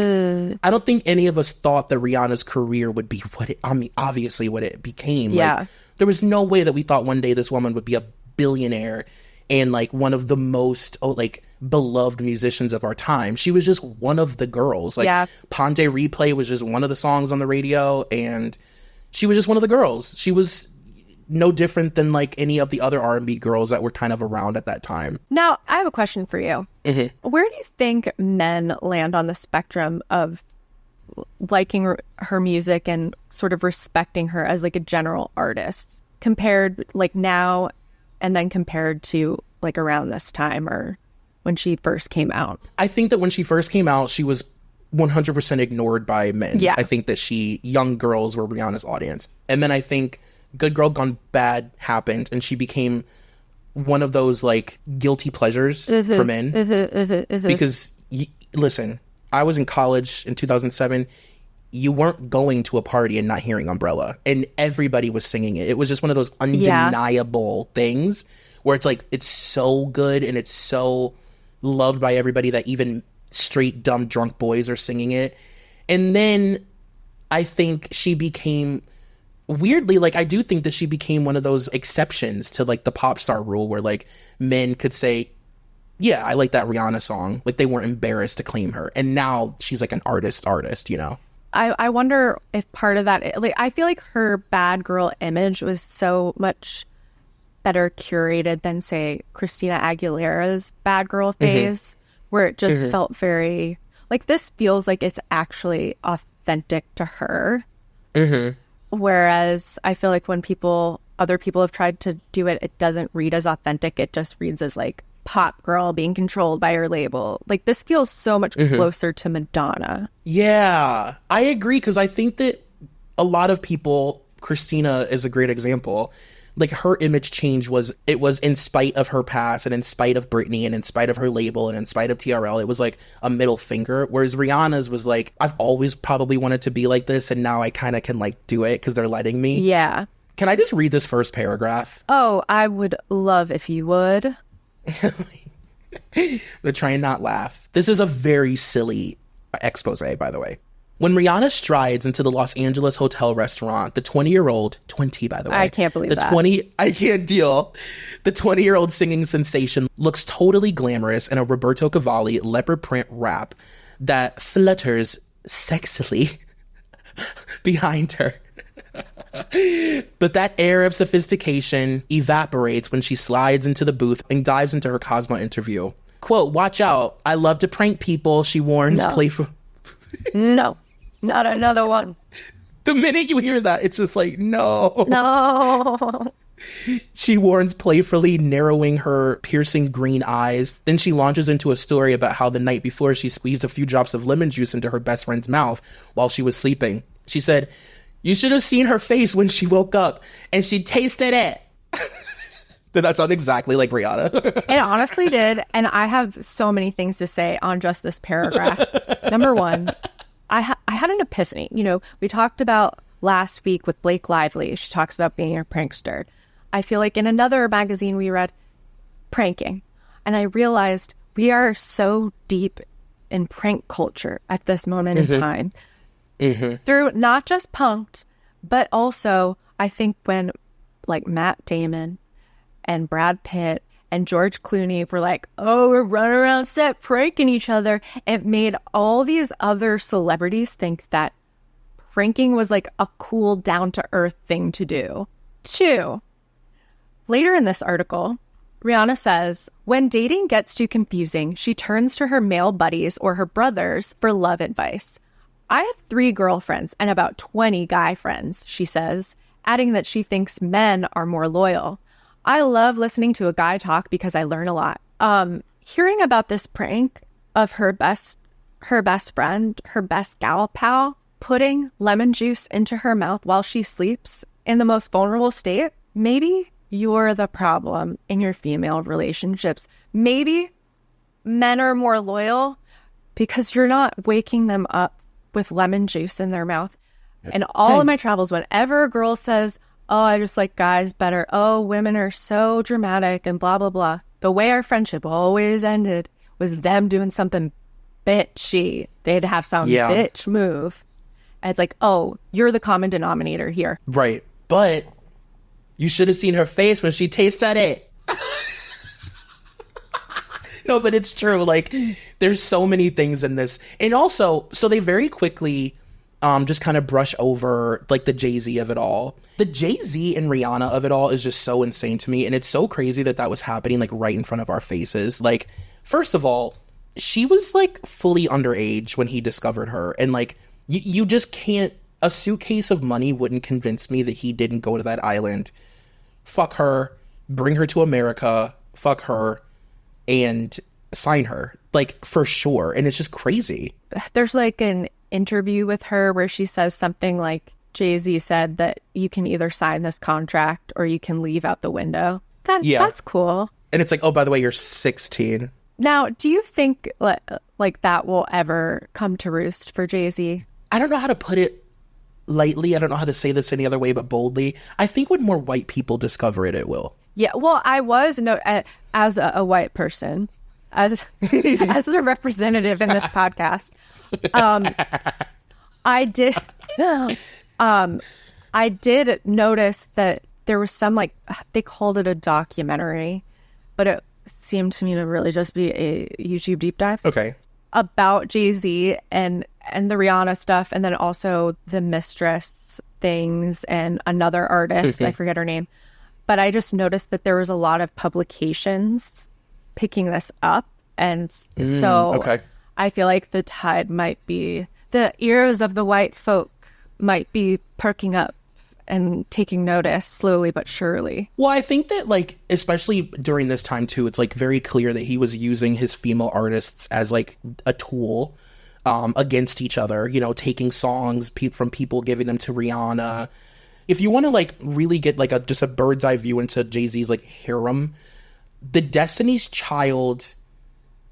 I don't think any of us thought that Rihanna's career would be obviously what it became. Yeah. Like, there was no way that we thought one day this woman would be a billionaire and like one of the most like beloved musicians of our time. She was just one of the girls. Like, Ponte Replay was just one of the songs on the radio, and she was just one of the girls. She was no different than like any of the other R&B girls that were kind of around at that time. Now, I have a question for you. Mm-hmm. Where do you think men land on the spectrum of liking her music and sort of respecting her as like a general artist, compared like now and then compared to like around this time or when she first came out? I think that when she first came out, she was 100% ignored by men. Yeah. I think that young girls were Rihanna's audience. And then I think Good Girl Gone Bad happened, and she became one of those like guilty pleasures for men. Because, listen, I was in college in 2007. You weren't going to a party and not hearing Umbrella, and everybody was singing it. It was just one of those undeniable things where it's like, it's so good and it's so loved by everybody that even straight dumb drunk boys are singing it. And then I think she became, weirdly, like, I do think that she became one of those exceptions to like the pop star rule, where like men could say, yeah, I like that Rihanna song. Like, they weren't embarrassed to claim her. And now she's like an artist, you know? I wonder if part of that, like, I feel like her bad girl image was so much better curated than, say, Christina Aguilera's bad girl phase, where it just felt very, like, this feels like it's actually authentic to her. Whereas I feel like when other people have tried to do it, it doesn't read as authentic. It just reads as like pop girl being controlled by her label. Like, this feels so much closer to Madonna. Yeah, I agree, because I think that a lot of people, Christina is a great example, like, her image change was in spite of her past and in spite of Britney and in spite of her label and in spite of TRL. It was like a middle finger, whereas Rihanna's was like, I've always probably wanted to be like this, and now I kind of can like do it because they're letting me. Yeah. Can I just read this first paragraph? Oh, I would love if you would. They're trying not laugh. This is a very silly expose, by the way. When Rihanna strides into the Los Angeles hotel restaurant, the 20-year-old, 20 by the way. I can't believe that. I can't deal. The 20-year-old singing sensation looks totally glamorous in a Roberto Cavalli leopard print wrap that flutters sexily behind her. But that air of sophistication evaporates when she slides into the booth and dives into her Cosmo interview. Quote, "Watch out. I love to prank people," she warns. No. Playful. No, not another one. The minute you hear that, it's just like, no. No. She warns, playfully narrowing her piercing green eyes. Then she launches into a story about how the night before she squeezed a few drops of lemon juice into her best friend's mouth while she was sleeping. She said, "You should have seen her face when she woke up, and she tasted it." Did that sound exactly like Rihanna? It honestly did. And I have so many things to say on just this paragraph. Number one, I had an epiphany. You know, we talked about last week with Blake Lively. She talks about being a prankster. I feel like in another magazine we read pranking. And I realized we are so deep in prank culture at this moment in time. Through not just Punk'd, but also I think when like Matt Damon and Brad Pitt and George Clooney were like, oh, we're running around set pranking each other, it made all these other celebrities think that pranking was like a cool, down-to-earth thing to do. 2, later in this article, Rihanna says, when dating gets too confusing, she turns to her male buddies or her brothers for love advice. I have 3 girlfriends and about 20 guy friends, she says, adding that she thinks men are more loyal. I love listening to a guy talk because I learn a lot. Hearing about this prank of her best her best friend, her best gal pal, putting lemon juice into her mouth while she sleeps in the most vulnerable state, maybe you're the problem in your female relationships. Maybe men are more loyal because you're not waking them up with lemon juice in their mouth. And all of my travels, whenever a girl says, oh, I just like guys better, oh, women are so dramatic and blah, blah, blah, the way our friendship always ended was them doing something bitchy. They'd have some bitch move. And it's like, oh, you're the common denominator here. Right. But you should have seen her face when she tasted it. No, but it's true. Like, there's so many things in this. And also, so they very quickly just kind of brush over, like, the Jay-Z of it all. The Jay-Z and Rihanna of it all is just so insane to me. And it's so crazy that that was happening, like, right in front of our faces. Like, first of all, she was, like, fully underage when he discovered her. And, like, you just can't... A suitcase of money wouldn't convince me that he didn't go to that island, fuck her, bring her to America, fuck her, and sign her. Like, for sure. And it's just crazy. There's, like, an interview with her where she says something like, Jay-Z said that you can either sign this contract or you can leave out the window. That's cool. And it's like, oh, by the way, you're 16. Now, do you think, like, that will ever come to roost for Jay-Z? I don't know how to put it lightly. I don't know how to say this any other way but boldly. I think when more white people discover it, it will. Yeah, well, I was as a white person, as a representative in this podcast, I did notice that there was some, like, they called it a documentary, but it seemed to me to really just be a YouTube deep dive. Okay. About Jay-Z and the Rihanna stuff, and then also the Mistress things and another artist, I forget her name. But I just noticed that there was a lot of publications picking this up. And so I feel like the tide might be, the ears of the white folk might be perking up and taking notice slowly but surely. Well, I think that, like, especially during this time too, it's, like, very clear that he was using his female artists as, like, a tool against each other, you know, taking songs from people, giving them to Rihanna. If you want to, like, really get, like, just a bird's eye view into Jay-Z's, like, harem, the Destiny's Child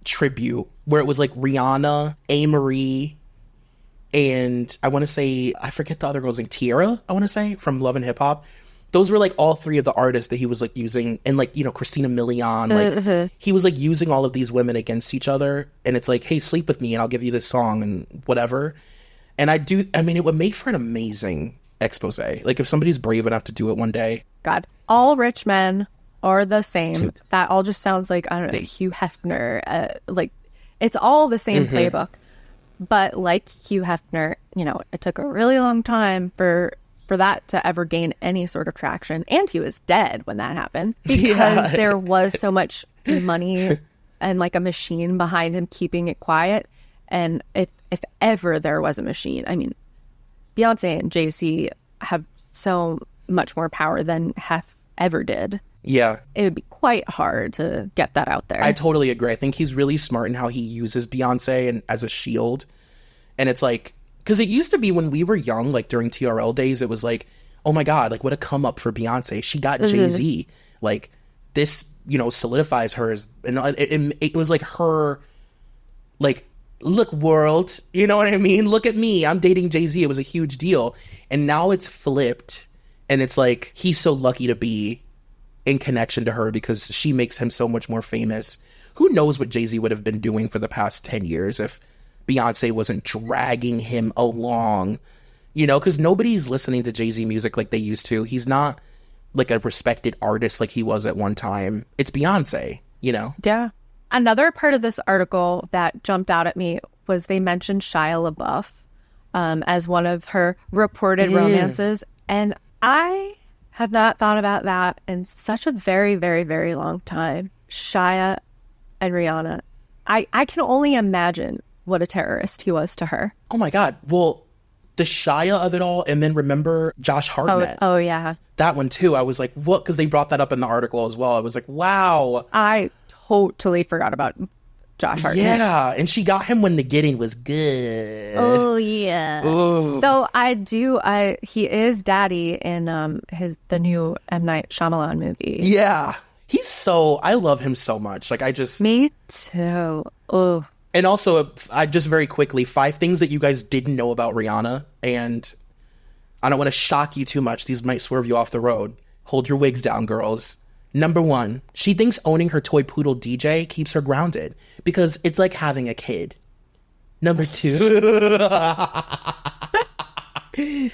tribute, where it was, like, Rihanna, A-Marie, and I want to say, I forget the other girl's name, Tierra, I want to say, from Love and Hip Hop. Those were, like, all three of the artists that he was, like, using, and, like, you know, Christina Milian, like, he was, like, using all of these women against each other, and it's like, hey, sleep with me, and I'll give you this song, and whatever. And I mean, it would make for an amazing expose. Like, if somebody's brave enough to do it one day. God, all rich men are the same. That all just sounds like, I don't know, Hugh Hefner, like, it's all the same playbook. But like Hugh Hefner, you know, it took a really long time for that to ever gain any sort of traction. And he was dead when that happened because there was so much money and, like, a machine behind him keeping it quiet. And if ever there was a machine, I mean, Beyonce and Jay-Z have so much more power than Hef ever did. Yeah. It would be quite hard to get that out there. I totally agree. I think he's really smart in how he uses Beyonce and as a shield. And it's like, because it used to be when we were young, like during TRL days, it was like, oh my God, like, what a come up for Beyonce. She got Jay-Z. Like, this, you know, solidifies her as, and it was like her, like, look, world, you know what I mean? Look at me. I'm dating Jay-Z. It was a huge deal. And now it's flipped. And it's like, he's so lucky to be in connection to her because she makes him so much more famous. Who knows what Jay-Z would have been doing for the past 10 years if Beyonce wasn't dragging him along, you know, because nobody's listening to Jay-Z music like they used to. He's not like a respected artist like he was at one time. It's Beyonce, you know? Yeah. Another part of this article that jumped out at me was they mentioned Shia LaBeouf as one of her reported romances. And I have not thought about that in such a very, very, very long time. Shia and Rihanna. I can only imagine what a terrorist he was to her. Oh my God. Well, the Shia of it all, and then remember Josh Hartnett. Oh yeah. That one too. I was like, what? Because they brought that up in the article as well. I was like, wow. I totally forgot about Josh Hartnett. Yeah, and she got him when the getting was good. Oh yeah. Ooh. Though he is daddy in the new M. Night Shyamalan movie. Yeah. I love him so much. Like, Me too. Oh. And also, I just very quickly, 5 things that you guys didn't know about Rihanna, and I don't want to shock you too much. These might swerve you off the road. Hold your wigs down, girls. Number 1, she thinks owning her toy poodle DJ keeps her grounded because it's like having a kid. Number 2.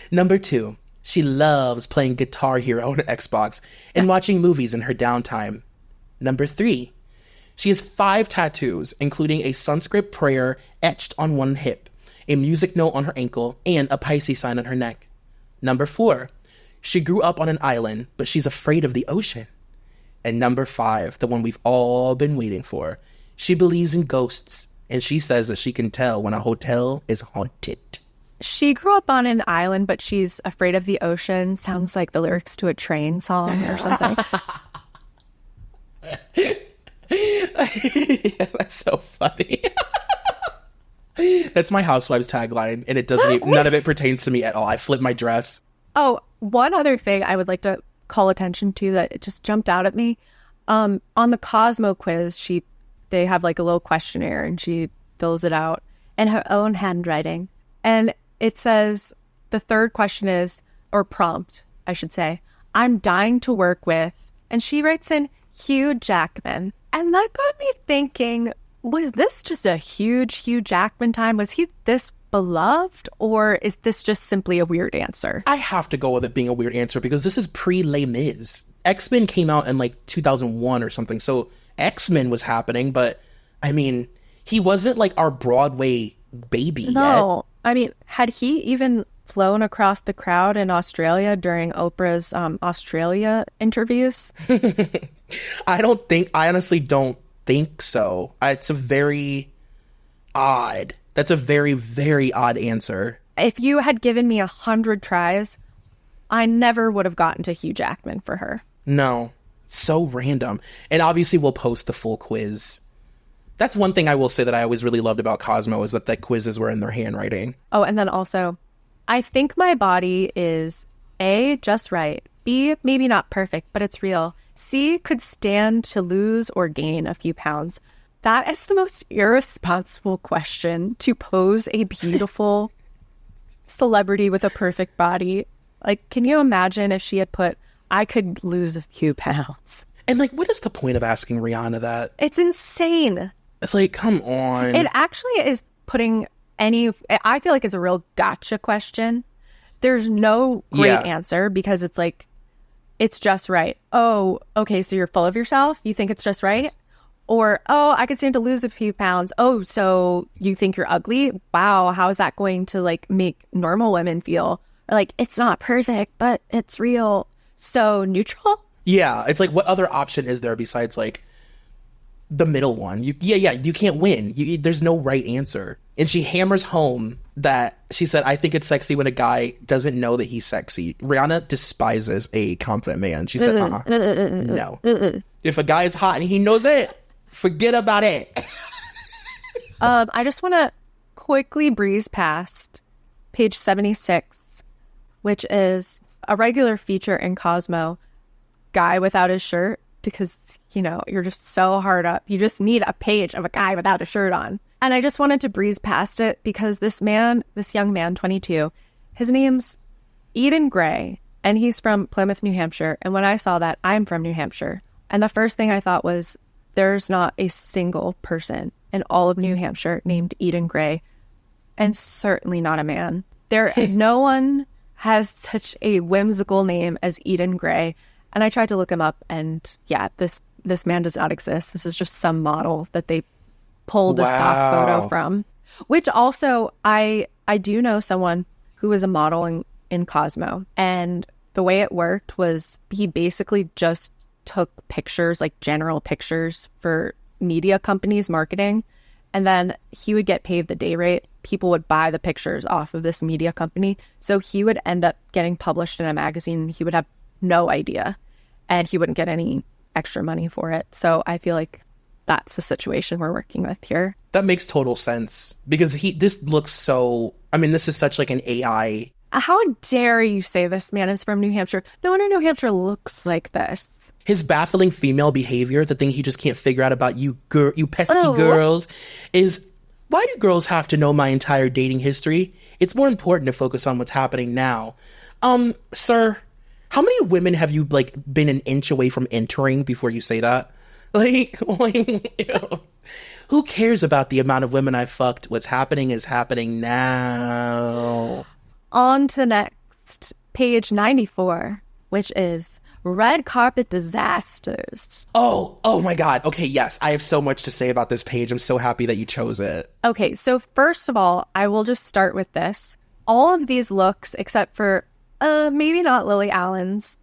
Number 2, she loves playing Guitar Hero on Xbox and watching movies in her downtime. Number 3, she has 5 tattoos, including a Sanskrit prayer etched on one hip, a music note on her ankle, and a Pisces sign on her neck. Number 4, she grew up on an island, but she's afraid of the ocean. And number 5, the one we've all been waiting for, she believes in ghosts, and she says that she can tell when a hotel is haunted. She grew up on an island, but she's afraid of the ocean. Sounds like the lyrics to a Train song or something. Yeah, that's so funny. That's my Housewives tagline, and it doesn't none of it pertains to me at all. I flip my dress. Oh, one other thing I would like to call attention to that it just jumped out at me. On the Cosmo quiz, they have like a little questionnaire and she fills it out in her own handwriting. And it says, the third question is, or prompt, I should say, I'm dying to work with, and she writes in Hugh Jackman. And that got me thinking, was this just a huge Hugh Jackman time? Was he this beloved, or is this just simply a weird answer? I have to go with it being a weird answer because this is pre-Les Mis. X-Men came out in like 2001 or something, so X-Men was happening, but I mean, he wasn't like our Broadway baby yet. I mean, had he even flown across the crowd in Australia during Oprah's Australia interviews? I honestly don't think so. It's a very odd. That's a very, very odd answer. If you had given me 100 tries, I never would have gotten to Hugh Jackman for her. No. So random. And obviously we'll post the full quiz. That's one thing I will say that I always really loved about Cosmo is that the quizzes were in their handwriting. Oh, and then also, I think my body is A, just right. B, maybe not perfect, but it's real. C, could stand to lose or gain a few pounds. That is the most irresponsible question to pose a beautiful celebrity with a perfect body. Like, can you imagine if she had put, I could lose a few pounds? And like, what is the point of asking Rihanna that? It's insane. It's like, come on. It actually is putting I feel like it's a real gotcha question. There's no great answer because it's like, it's just right. Oh, okay, so you're full of yourself? You think it's just right? Or, oh, I could stand to lose a few pounds. Oh, so you think you're ugly? Wow, how is that going to like make normal women feel? Or like, it's not perfect, but it's real. So neutral? Yeah, it's like, what other option is there besides like the middle one? You can't win. There's no right answer. And she hammers home that she said, I think it's sexy when a guy doesn't know that he's sexy. Rihanna despises a confident man. She said, no. If a guy is hot and he knows it, forget about it. I just want to quickly breeze past page 76, which is a regular feature in Cosmo, guy without his shirt, because, you know, you're just so hard up. You just need a page of a guy without a shirt on. And I just wanted to breeze past it because this young man, 22, his name's Eden Gray, and he's from Plymouth, New Hampshire. And when I saw that, I'm from New Hampshire. And the first thing I thought was, there's not a single person in all of New Hampshire named Eden Gray, and certainly not a man. No one has such a whimsical name as Eden Gray. And I tried to look him up, and yeah, this man does not exist. This is just some model that they pulled a stock photo from. Which also, I do know someone who was a model in Cosmo, and the way it worked was he basically just took pictures, like general pictures for media companies marketing, and then he would get paid the day rate. People would buy the pictures off of this media company, so he would end up getting published in a magazine. He would have no idea, and he wouldn't get any extra money for it. So I feel like that's the situation we're working with here. That makes total sense because this looks so, I mean, this is such like an AI. How dare you say this man is from New Hampshire? No one in New Hampshire looks like this. His baffling female behavior, the thing he just can't figure out about you pesky girls, is why do girls have to know my entire dating history? It's more important to focus on what's happening now. Sir, how many women have you like been an inch away from entering before you say that? Like ew. Who cares about the amount of women I fucked? What's happening is happening now. On to next, page 94, which is red carpet disasters. Oh my God. Okay, yes. I have so much to say about this page. I'm so happy that you chose it. Okay, so first of all, I will just start with this. All of these looks, except for maybe not Lily Allen's,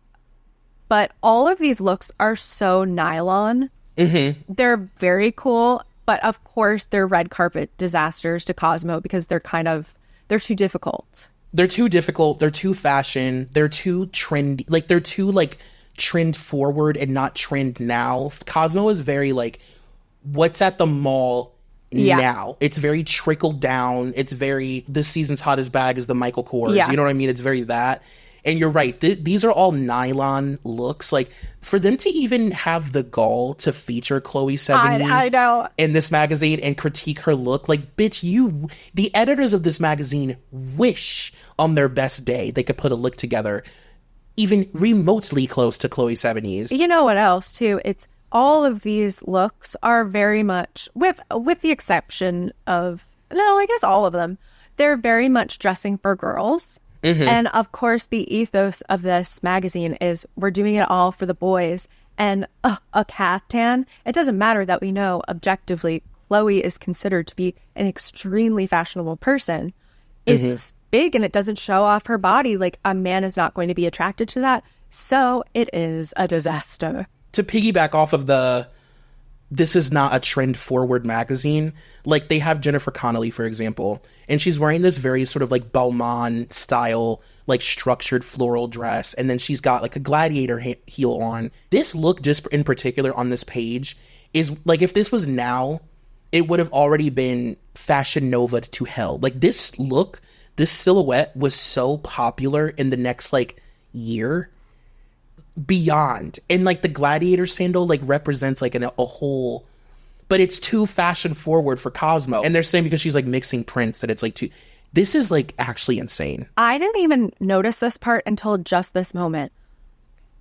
but all of these looks are so nylon. Mm-hmm. They're very cool, but of course they're red carpet disasters to Cosmo because they're too difficult. They're too difficult. They're too fashion. They're too trendy. Like, they're too, like, trend forward and not trend now. Cosmo is very, like, what's at the mall now. It's very trickled down. It's very, this season's hottest bag is the Michael Kors. Yeah. You know what I mean? It's very that. And you're right. These are all nylon looks. Like, for them to even have the gall to feature Chloe Sevigny I know. in this magazine and critique her look, like, bitch, the editors of this magazine wish on their best day they could put a look together even remotely close to Chloe Sevigny's. You know what else, too? It's all of these looks are very much, with the exception of, no, I guess all of them, they're very much dressing for girls. Mm-hmm. And of course, the ethos of this magazine is we're doing it all for the boys. And a caftan, it doesn't matter that we know objectively Chloe is considered to be an extremely fashionable person. It's big and it doesn't show off her body. Like, a man is not going to be attracted to that. So it is a disaster. To piggyback off of this is not a trend forward magazine. Like, they have Jennifer Connelly, for example, and she's wearing this very sort of like Balmain style, like structured floral dress. And then she's got like a gladiator heel on. This look just in particular on this page is like, if this was now, it would have already been Fashion Nova to hell. Like, this look, this silhouette was so popular in the next like year beyond. And like the gladiator sandal like represents like a whole, but it's too fashion forward for Cosmo. And they're saying because she's like mixing prints that it's like too, this is like actually insane. I didn't even notice this part until just this moment.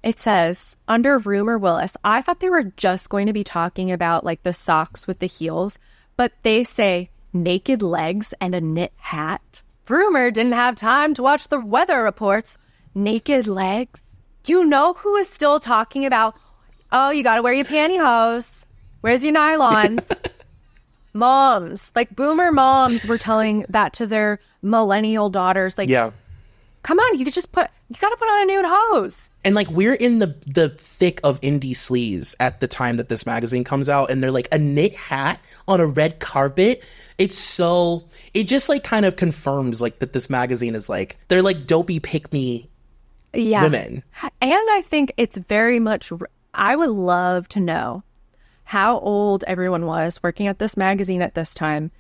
It says under Rumor Willis, I thought they were just going to be talking about like the socks with the heels, but they say naked legs and a knit hat. Rumor didn't have time to watch the weather reports. Naked legs. You know who is still talking about, oh, you got to wear your pantyhose. Where's your nylons? Moms. Like, boomer moms were telling that to their millennial daughters. Like, yeah. Come on, you got to put on a nude hose. And like, we're in the thick of indie sleaze at the time that this magazine comes out, and they're like, a knit hat on a red carpet. It just like kind of confirms like that this magazine is like, they're like dopey pick me women. And I think it's very much, I would love to know how old everyone was working at this magazine at this time,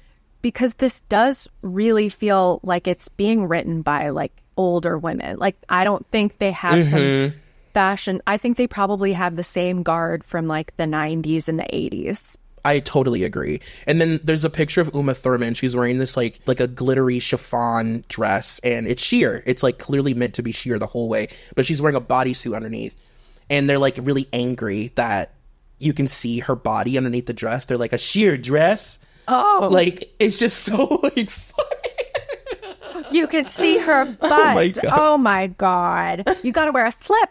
because this does really feel like it's being written by like older women. Like, I don't think they have some fashion. I think they probably have the same guard from like the 90s and the 80s. I totally agree. And then there's a picture of Uma Thurman. She's wearing this like a glittery chiffon dress, and it's sheer. It's like clearly meant to be sheer the whole way, but she's wearing a bodysuit underneath. And they're like really angry that you can see her body underneath the dress. They're like, a sheer dress? Oh. Like, it's just so like funny. You can see her butt. Oh my God. You got to wear a slip.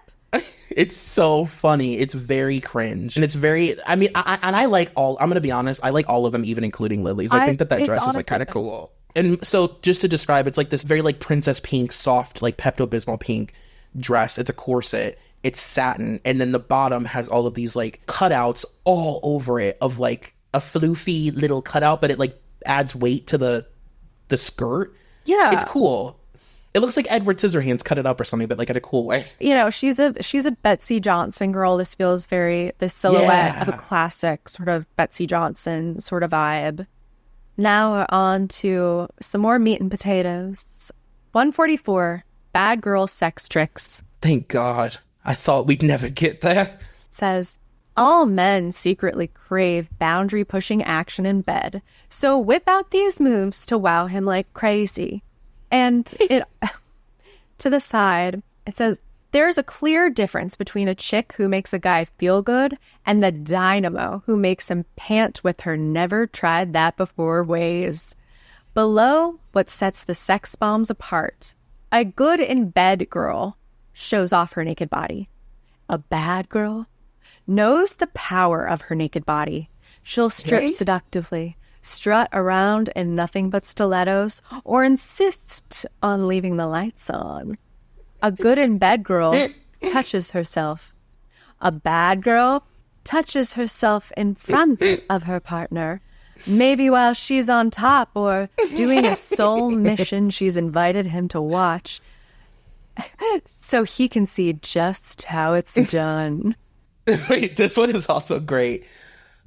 It's so funny. It's very cringe. And it's very, I mean, I like all, I'm going to be honest, I like all of them, even including Lily's. I think that dress is like kind of cool. And so just to describe, it's like this very like princess pink, soft, like Pepto-Bismol pink dress. It's a corset. It's satin. And then the bottom has all of these like cutouts all over it of like a floofy little cutout, but it like adds weight to the skirt. Yeah. It's cool. It looks like Edward Scissorhands cut it up or something, but like in a cool way. You know, she's a Betsy Johnson girl. This feels very the silhouette of a classic sort of Betsy Johnson sort of vibe. Now we're on to some more meat and potatoes. 144, bad girl sex tricks. Thank God. I thought we'd never get there. Says, all men secretly crave boundary-pushing action in bed, so whip out these moves to wow him like crazy. And it to the side, it says, there's a clear difference between a chick who makes a guy feel good and the dynamo who makes him pant with her never tried that before ways. Below, what sets the sex bombs apart. A good in bed girl shows off her naked body. A bad girl knows the power of her naked body. She'll strip seductively, strut around in nothing but stilettos, or insist on leaving the lights on. A good in bed girl touches herself. A bad girl touches herself in front of her partner, maybe while she's on top or doing a soul mission she's invited him to watch, so he can see just how it's done. Wait, this one is also great.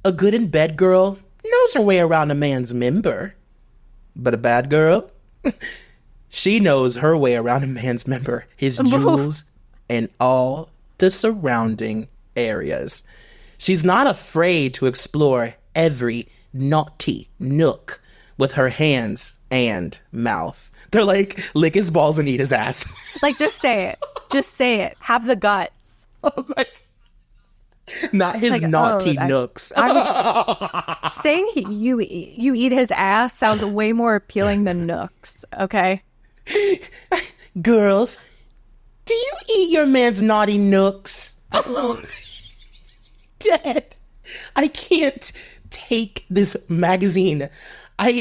A good in bed girl knows her way around a man's member. But a bad girl, she knows her way around a man's member, his jewels, and all the surrounding areas. She's not afraid to explore every naughty nook with her hands and mouth. They're like, lick his balls and eat his ass. Like, just say it. Just say it. Have the guts. Oh my. Not his like, naughty nooks. Saying you eat his ass sounds way more appealing than nooks, okay? Girls, do you eat your man's naughty nooks? Dad, I can't take this magazine.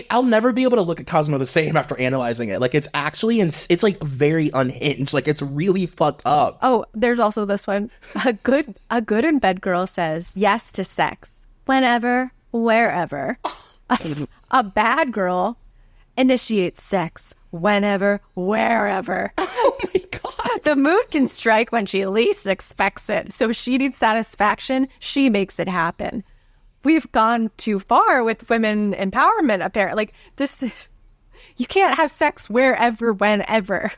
I'll never be able to look at Cosmo the same after analyzing it. Like, it's actually, it's like very unhinged. Like, it's really fucked up. Oh, there's also this one. A good in bed girl says yes to sex whenever, wherever. A bad girl initiates sex whenever, wherever. Oh my God. The mood can strike when she least expects it. So if she needs satisfaction, she makes it happen. We've gone too far with women empowerment, apparently. Like, this, you can't have sex wherever, whenever.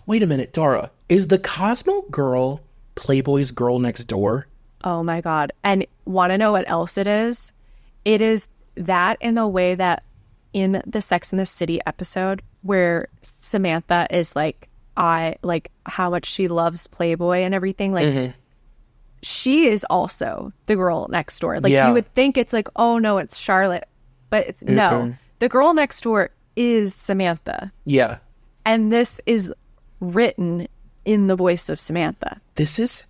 Wait a minute, Dara. Is the Cosmo girl Playboy's girl next door? Oh my God. And want to know what else it is? It is that in the way that in the Sex and the City episode where Samantha is like, how much she loves Playboy and everything. Like, she is also the girl next door. Like, you would think it's like, oh no, it's Charlotte. But it's, no, the girl next door is Samantha. Yeah. And this is written in the voice of Samantha. This is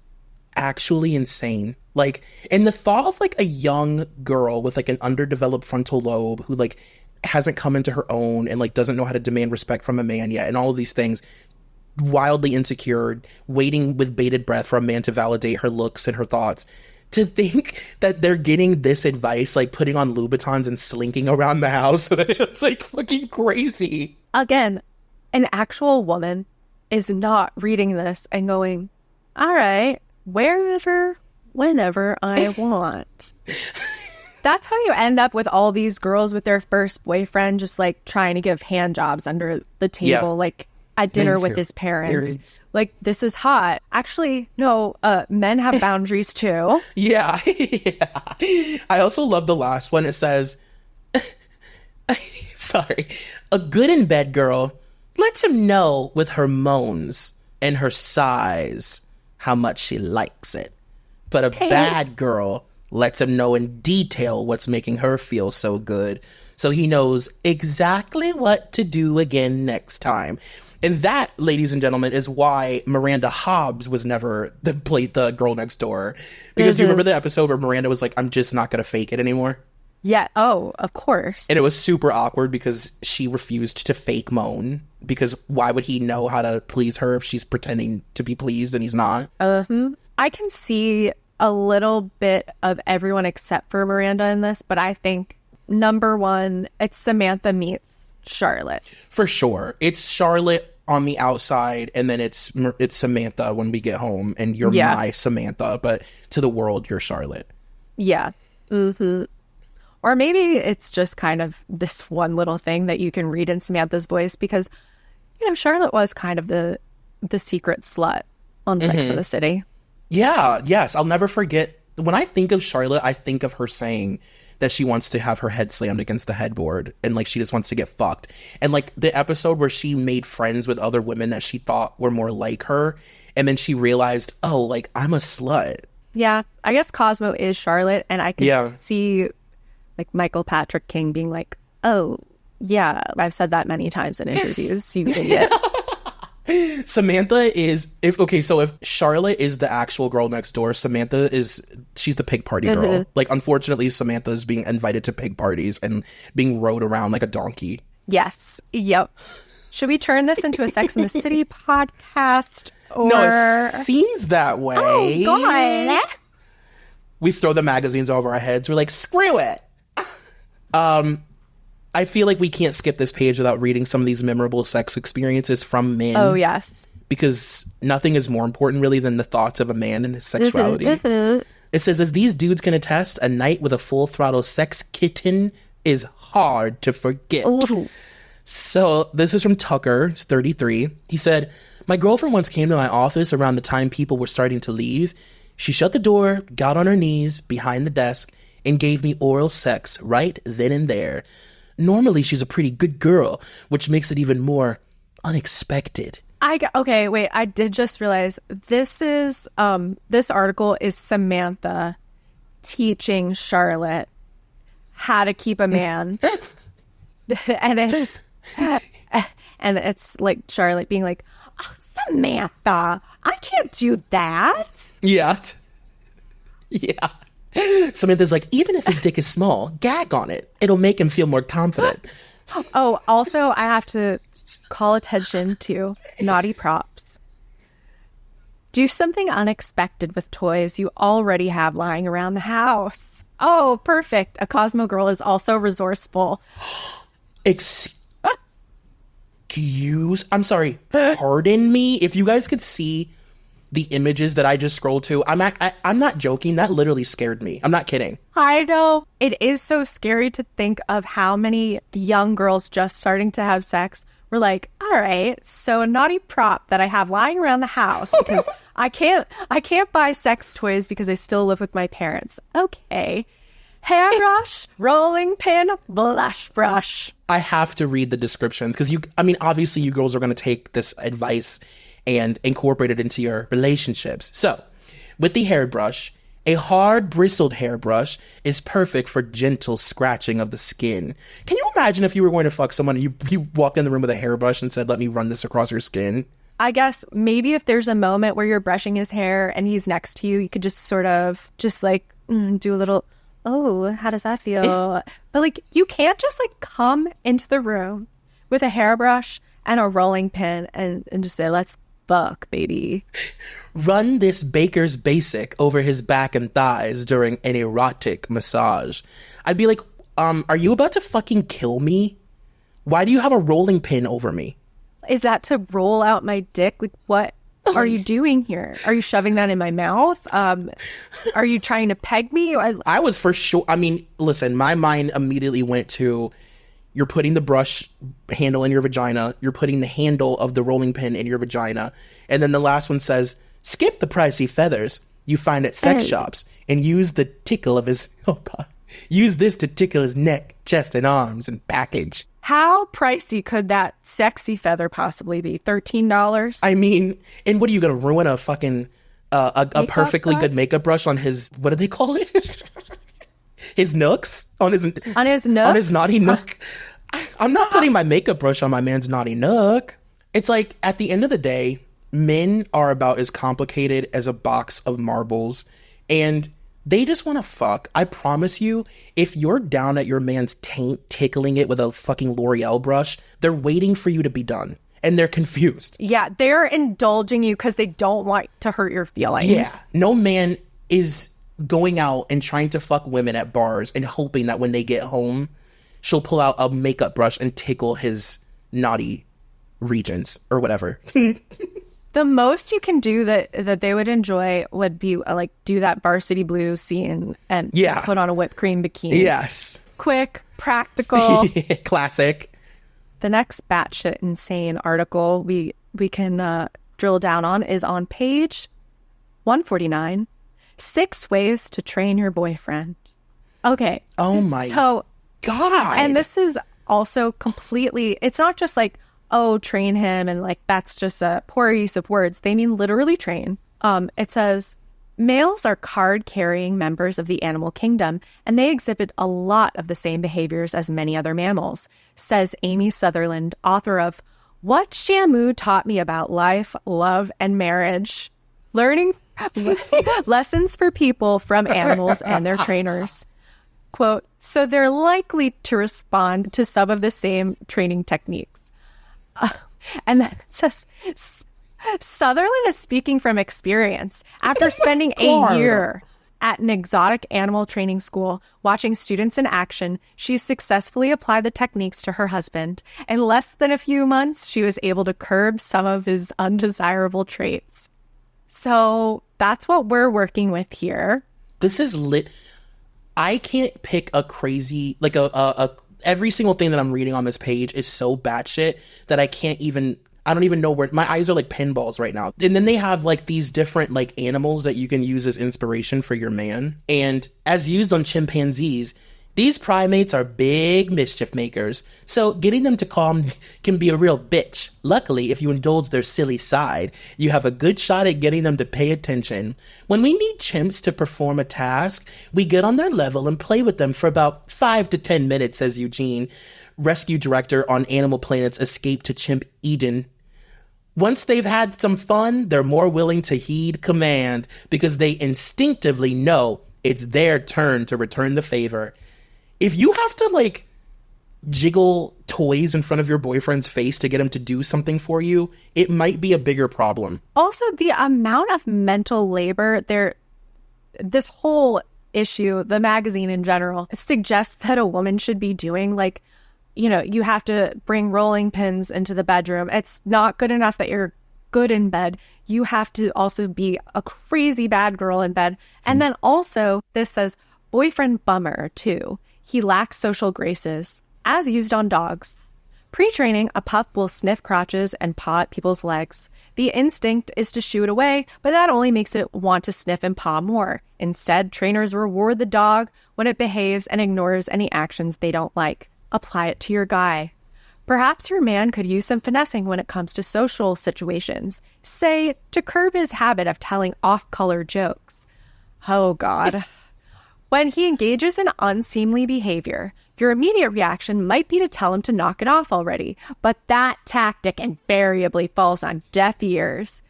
actually insane. Like, and the thought of like a young girl with like an underdeveloped frontal lobe who like hasn't come into her own and like doesn't know how to demand respect from a man yet and all of these things, wildly insecure, waiting with bated breath for a man to validate her looks and her thoughts. To think that they're getting this advice, like putting on Louboutins and slinking around the house, it's like fucking crazy. Again, an actual woman is not reading this and going, all right, wherever, whenever I want. That's how you end up with all these girls with their first boyfriend just like trying to give hand jobs under the table, like at dinner with his parents. Like, this is hot. Actually, no, men have boundaries too. Yeah. I also love the last one. It says, sorry, a good in bed girl lets him know with her moans and her sighs how much she likes it. But a bad girl lets him know in detail what's making her feel so good, so he knows exactly what to do again next time. And that, ladies and gentlemen, is why Miranda Hobbs was never the girl next door. Because you remember the episode where Miranda was like, I'm just not going to fake it anymore? Yeah. Oh, of course. And it was super awkward because she refused to fake moan. Because why would he know how to please her if she's pretending to be pleased and he's not? I can see a little bit of everyone except for Miranda in this, but I think number one, it's Samantha meets Charlotte. For sure. It's Charlotte on the outside, and then it's Samantha when we get home, and you're my Samantha, but to the world, you're Charlotte. Yeah. Mm-hmm. Or maybe it's just kind of this one little thing that you can read in Samantha's voice, because, you know, Charlotte was kind of the secret slut on Sex and the City. Yeah, yes. I'll never forget. When I think of Charlotte, I think of her saying that she wants to have her head slammed against the headboard, and like she just wants to get fucked. And like the episode where she made friends with other women that she thought were more like her, and then she realized, oh, like I'm a slut. Yeah, I guess Cosmo is Charlotte, and I can see like Michael Patrick King being like, oh, yeah, I've said that many times in interviews, you idiot. Samantha is, if Charlotte is the actual girl next door, Samantha she's the pig party girl. Like, unfortunately, Samantha is being invited to pig parties and being rode around like a donkey. Yes. Yep. Should we turn this into a Sex and the City podcast? Or... No, it seems that way. Oh, God. We throw the magazines over our heads. We're like, screw it. I feel like we can't skip this page without reading some of these memorable sex experiences from men. Oh, yes. Because nothing is more important, really, than the thoughts of a man and his sexuality. It says, as these dudes can attest, a night with a full-throttle sex kitten is hard to forget. Ooh. So this is from Tucker, he's 33. He said, my girlfriend once came to my office around the time people were starting to leave. She shut the door, got on her knees behind the desk, and gave me oral sex right then and there. Normally, she's a pretty good girl, which makes it even more unexpected. Okay, wait. I did just realize this article is Samantha teaching Charlotte how to keep a man, and it's like Charlotte being like, oh, Samantha, I can't do that. Yeah. Samantha's like, even if his dick is small, gag on it. It'll make him feel more confident. Oh, also, I have to call attention to naughty props. Do something unexpected with toys you already have lying around the house. Oh, perfect. A Cosmo girl is also resourceful. Pardon me? If you guys could see the images that I just scrolled to, I'm not joking. That literally scared me. I'm not kidding. I know. It is so scary to think of how many young girls just starting to have sex were like, all right, so a naughty prop that I have lying around the house because I can't buy sex toys because I still live with my parents. Okay. Hairbrush, rolling pin, blush brush. I have to read the descriptions because obviously you girls are going to take this advice and incorporate it into your relationships. So, with the hairbrush, a hard bristled hairbrush is perfect for gentle scratching of the skin. Can you imagine if you were going to fuck someone and you walked in the room with a hairbrush and said, let me run this across your skin? I guess maybe if there's a moment where you're brushing his hair and he's next to you, you could just sort of just like do a little, oh, how does that feel? But like, you can't just like come into the room with a hairbrush and a rolling pin and just say, let's fuck, baby. Run this baker's basic over his back and thighs during an erotic massage. I'd be like, are you about to fucking kill me? Why do you have a rolling pin over me? Is that to roll out my dick? Like, what are you doing here? Are you shoving that in my mouth? Are you trying to peg me? I was for sure. I mean, listen, my mind immediately went to, you're putting the brush handle in your vagina. You're putting the handle of the rolling pin in your vagina. And then the last one says, skip the pricey feathers you find at sex shops and use the tickle of his, use this to tickle his neck, chest, and arms and package. How pricey could that sexy feather possibly be? $13? I mean, and what are you going to ruin a fucking, a perfectly good makeup brush on his, what do they call it? His nooks? On his nooks? On his naughty nook? I'm not putting my makeup brush on my man's naughty nook. It's like, at the end of the day, men are about as complicated as a box of marbles, and they just want to fuck. I promise you, if you're down at your man's taint tickling it with a fucking L'Oreal brush, they're waiting for you to be done, and they're confused. Yeah, they're indulging you because they don't want to hurt your feelings. Yeah, no man is going out and trying to fuck women at bars and hoping that when they get home, she'll pull out a makeup brush and tickle his naughty regions or whatever. The most you can do that they would enjoy would be like do that Varsity Blues scene and put on a whipped cream bikini. Yes. Quick, practical. Classic. The next batshit insane article we can drill down on is on page 149. 6 ways to train your boyfriend. Okay. Oh my God. And this is also completely, it's not just like, oh, train him and like that's just a poor use of words. They mean literally train. It says, males are card-carrying members of the animal kingdom, and they exhibit a lot of the same behaviors as many other mammals, says Amy Sutherland, author of What Shamu Taught Me About Life, Love, and Marriage. Learning lessons for people from animals and their trainers. Quote, so they're likely to respond to some of the same training techniques. And then it says, Sutherland is speaking from experience. After spending a year at an exotic animal training school, watching students in action, she's successfully applied the techniques to her husband. In less than a few months, she was able to curb some of his undesirable traits. So that's what we're working with here. This is lit. I can't pick a crazy, like every single thing that I'm reading on this page is so batshit that I don't even know where, my eyes are like pinballs right now. And then they have like these different like animals that you can use as inspiration for your man. And as used on chimpanzees, these primates are big mischief makers, so getting them to calm can be a real bitch. Luckily, if you indulge their silly side, you have a good shot at getting them to pay attention. When we need chimps to perform a task, we get on their level and play with them for about 5 to 10 minutes, says Eugene, rescue director on Animal Planet's Escape to Chimp Eden. Once they've had some fun, they're more willing to heed command because they instinctively know it's their turn to return the favor. If you have to, like, jiggle toys in front of your boyfriend's face to get him to do something for you, it might be a bigger problem. Also, the amount of mental labor this whole issue, the magazine in general, suggests that a woman should be doing, like, you know, you have to bring rolling pins into the bedroom. It's not good enough that you're good in bed. You have to also be a crazy bad girl in bed. And then also, this says, boyfriend bummer, too. He lacks social graces, as used on dogs. Pre-training, a pup will sniff crotches and paw at people's legs. The instinct is to shoo it away, but that only makes it want to sniff and paw more. Instead, trainers reward the dog when it behaves and ignores any actions they don't like. Apply it to your guy. Perhaps your man could use some finessing when it comes to social situations, say, to curb his habit of telling off-color jokes. Oh, God. When he engages in unseemly behavior, your immediate reaction might be to tell him to knock it off already, but that tactic invariably falls on deaf ears.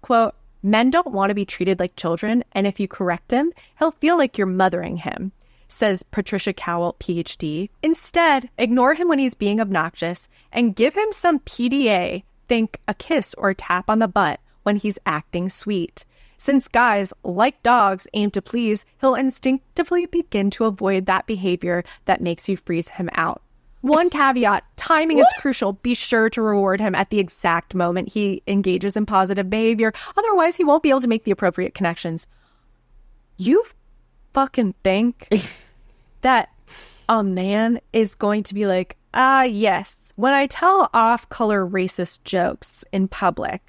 Quote, men don't want to be treated like children, and if you correct him, he'll feel like you're mothering him, says Patricia Cowell, PhD. Instead, ignore him when he's being obnoxious and give him some PDA, think a kiss or a tap on the butt, when he's acting sweet. Since guys, like dogs, aim to please, he'll instinctively begin to avoid that behavior that makes you freeze him out. One caveat, timing is crucial. Be sure to reward him at the exact moment he engages in positive behavior. Otherwise, he won't be able to make the appropriate connections. You fucking think that a man is going to be like, yes, when I tell off-color racist jokes in public,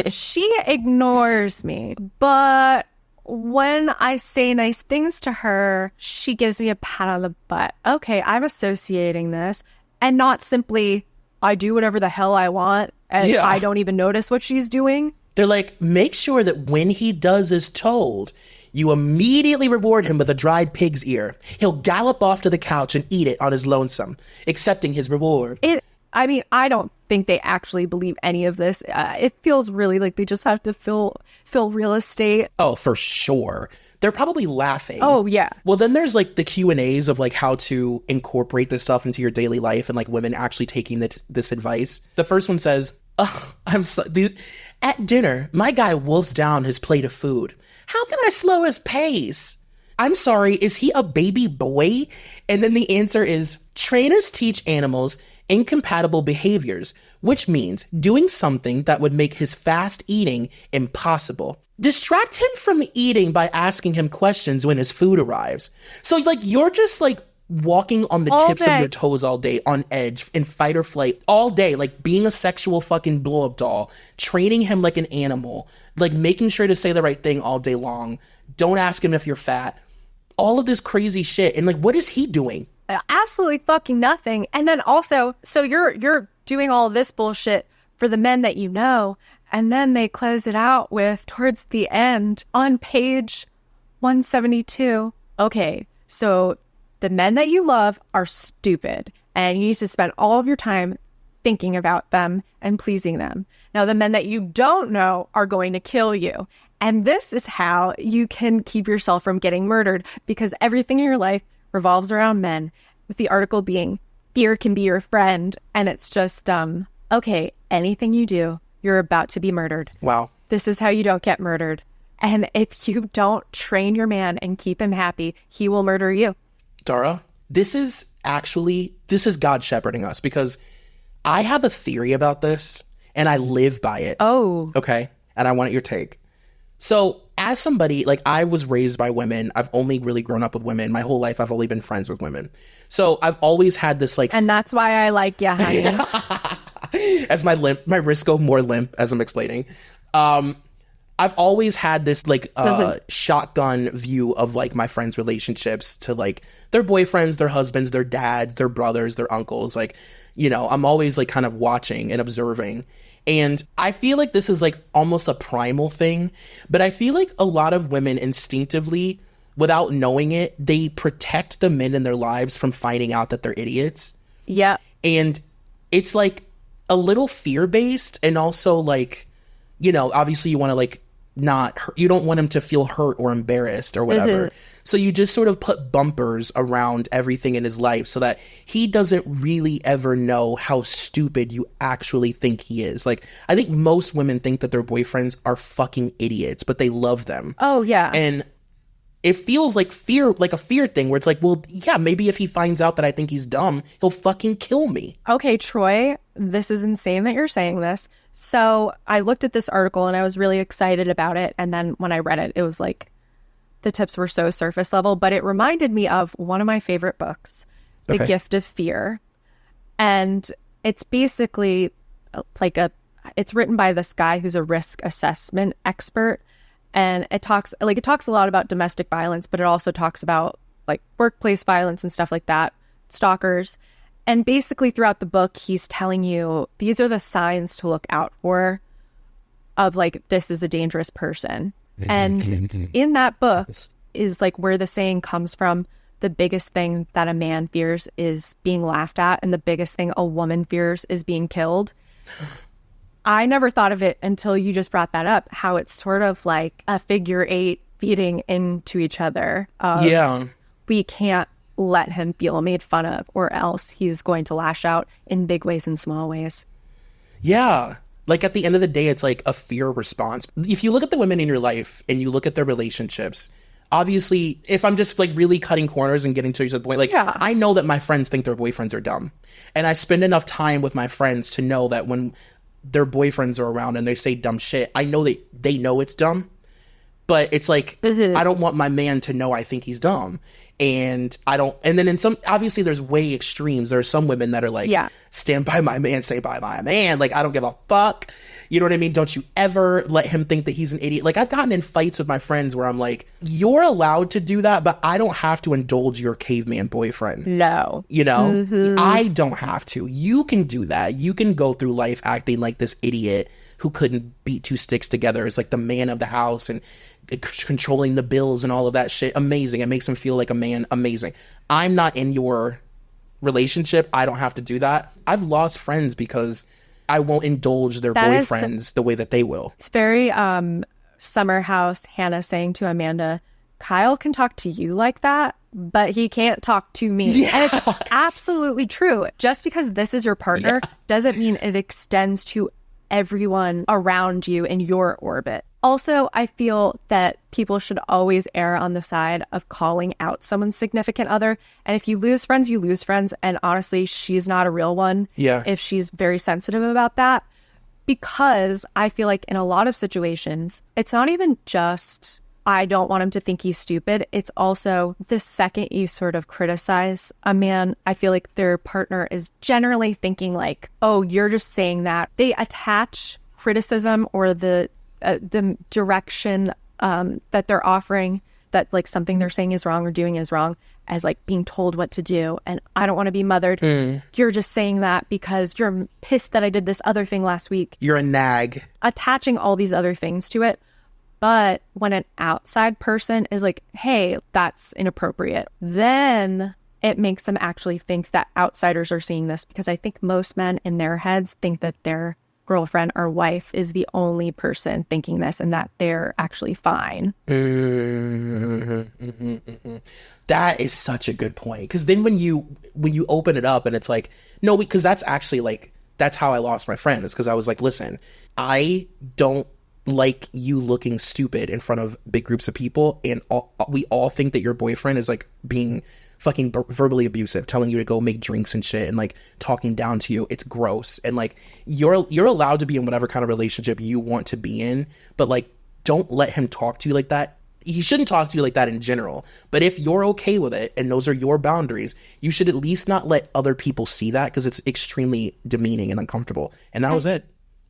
she ignores me, but when I say nice things to her, she gives me a pat on the butt. Okay, I'm associating this, and not simply, I do whatever the hell I want, and I don't even notice what she's doing. They're like, make sure that when he does as told, you immediately reward him with a dried pig's ear. He'll gallop off to the couch and eat it on his lonesome, accepting his reward. I mean, I don't think they actually believe any of this. It feels really like they just have to fill real estate. Oh, for sure. They're probably laughing. Oh, yeah. Well, then there's like the Q&As of like how to incorporate this stuff into your daily life and like women actually taking this advice. The first one says, at dinner, my guy wolfs down his plate of food. How can I slow his pace? I'm sorry, is he a baby boy? And then the answer is, trainers teach animals incompatible behaviors, which means doing something that would make his fast eating impossible. Distract him from eating by asking him questions when his food arrives. So, like, you're just, like, walking on the tips of your toes all day, on edge, in fight or flight, all day, like, being a sexual fucking blow-up doll, training him like an animal, like, making sure to say the right thing all day long. Don't ask him if you're fat. All of this crazy shit. And, like, what is he doing? Absolutely fucking nothing. And then also, so you're doing all this bullshit for the men that you know, and then they close it out with, towards the end, on page 172, okay, so the men that you love are stupid, and you need to spend all of your time thinking about them and pleasing them. Now, the men that you don't know are going to kill you. And this is how you can keep yourself from getting murdered, because everything in your life revolves around men, with the article being fear can be your friend. And it's just, okay, anything you do, you're about to be murdered. Wow. This is how you don't get murdered. And if you don't train your man and keep him happy, he will murder you. Dara, this is God shepherding us, because I have a theory about this and I live by it. Oh. Okay. And I want your take. So as somebody, like, I was raised by women. I've only really grown up with women. My whole life, I've only been friends with women. So I've always had this, like... And that's why I like you, honey. As my wrists go more limp as I'm explaining. I've always had this, like, shotgun view of, like, my friends' relationships to, like, their boyfriends, their husbands, their dads, their brothers, their uncles. Like, you know, I'm always, like, kind of watching and observing. And I feel like this is, like, almost a primal thing. But I feel like a lot of women instinctively, without knowing it, they protect the men in their lives from finding out that they're idiots. Yeah. And it's, like, a little fear-based, and also, like, you know, obviously you want to, like, not hurt, you don't want him to feel hurt or embarrassed or whatever. So you just sort of put bumpers around everything in his life so that he doesn't really ever know how stupid you actually think he is. Like, I think most women think that their boyfriends are fucking idiots, but they love them. Oh, yeah. And it feels like fear, like a fear thing, where it's like, well, yeah, maybe if he finds out that I think he's dumb, he'll fucking kill me. Okay, Troy, this is insane that you're saying this. So I looked at this article and I was really excited about it. And then when I read it, it was like, the tips were so surface level, but it reminded me of one of my favorite books, The Gift of Fear. And it's basically like it's written by this guy who's a risk assessment expert. And it talks a lot about domestic violence, but it also talks about, like, workplace violence and stuff like that, stalkers. And basically throughout the book, he's telling you these are the signs to look out for of, like, this is a dangerous person. And in that book is, like, where the saying comes from, the biggest thing that a man fears is being laughed at, and the biggest thing a woman fears is being killed. I never thought of it until you just brought that up, how it's sort of like a figure eight feeding into each other. Yeah. We can't let him feel made fun of, or else he's going to lash out in big ways and small ways. Yeah. Like, at the end of the day, it's like a fear response. If you look at the women in your life and you look at their relationships, obviously, if I'm just, like, really cutting corners and getting to the point, like, yeah. I know that my friends think their boyfriends are dumb. And I spend enough time with my friends to know that when their boyfriends are around and they say dumb shit, I know they know it's dumb. But it's like, I don't want my man to know I think he's dumb. And then in some, obviously there's way extremes. There are some women that are like, stand by my man, stay by my man. Like, I don't give a fuck. You know what I mean? Don't you ever let him think that he's an idiot. Like, I've gotten in fights with my friends where I'm like, you're allowed to do that, but I don't have to indulge your caveman boyfriend. No. You know? I don't have to. You can do that. You can go through life acting like this idiot who couldn't beat two sticks together as, like, the man of the house and controlling the bills and all of that shit. Amazing. It makes him feel like a man. Amazing. I'm not in your relationship. I don't have to do that. I've lost friends because I won't indulge their boyfriends the way that they will. It's very Summer House Hannah saying to Amanda, Kyle can talk to you like that, but he can't talk to me. Yes. And it's absolutely true. Just because this is your partner doesn't mean it extends to everyone around you in your orbit. Also, I feel that people should always err on the side of calling out someone's significant other. And if you lose friends, you lose friends. And honestly, she's not a real one. Yeah. If she's very sensitive about that. Because I feel like in a lot of situations, it's not even just, I don't want him to think he's stupid. It's also the second you sort of criticize a man, I feel like their partner is generally thinking like, oh, you're just saying that. They attach criticism or the direction that they're offering, that like something they're saying is wrong or doing is wrong, as like being told what to do. And I don't want to be mothered. You're just saying that because you're pissed that I did this other thing last week. You're a nag. Attaching all these other things to it. But when an outside person is like, hey, that's inappropriate, then it makes them actually think that outsiders are seeing this. Because I think most men in their heads think that their girlfriend or wife is the only person thinking this and that they're actually fine. That is such a good point. Because then when you open it up and it's like, no, because that's actually like, that's how I lost my friend. It's because I was like, listen, I don't like you looking stupid in front of big groups of people, and we all think that your boyfriend is like being fucking verbally abusive, telling you to go make drinks and shit and like talking down to you. It's gross. And like you're allowed to be in whatever kind of relationship you want to be in, but like don't let him talk to you like that. He shouldn't talk to you like that in general. But if you're okay with it and those are your boundaries, you should at least not let other people see that, because it's extremely demeaning and uncomfortable. And that was it.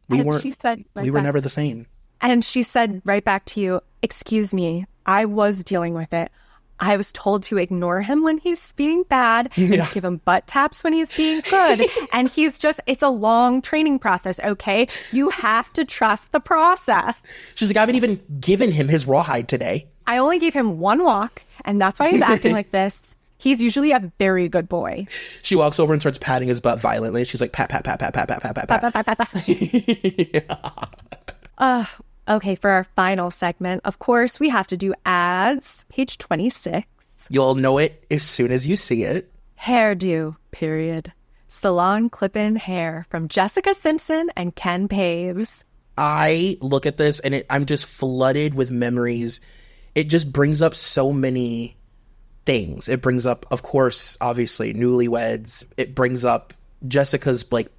We were never the same. And she said right back to you, excuse me, I was dealing with it. I was told to ignore him when he's being bad and to give him butt taps when he's being good. And it's a long training process, okay? You have to trust the process. She's like, I haven't even given him his rawhide today. I only gave him one walk, and that's why he's acting like this. He's usually a very good boy. She walks over and starts patting his butt violently. She's like, pat, pat, pat, pat, pat, pat, pat, pat, pat. Okay, for our final segment, of course, we have to do ads. Page 26. You'll know it as soon as you see it. Hairdo, period. Salon clip-in hair from Jessica Simpson and Ken Paves. I look at this and I'm just flooded with memories. It just brings up so many things. It brings up, of course, obviously, newlyweds. It brings up Jessica's like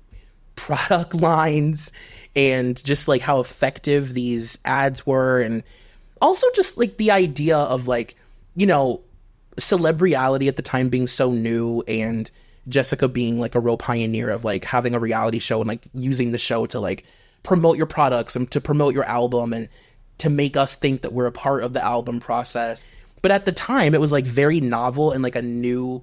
product lines and just like how effective these ads were, and also just like the idea of like, you know, celebriality at the time being so new, and Jessica being like a real pioneer of like having a reality show and like using the show to like promote your products and to promote your album and to make us think that we're a part of the album process. But at the time it was like very novel and like a new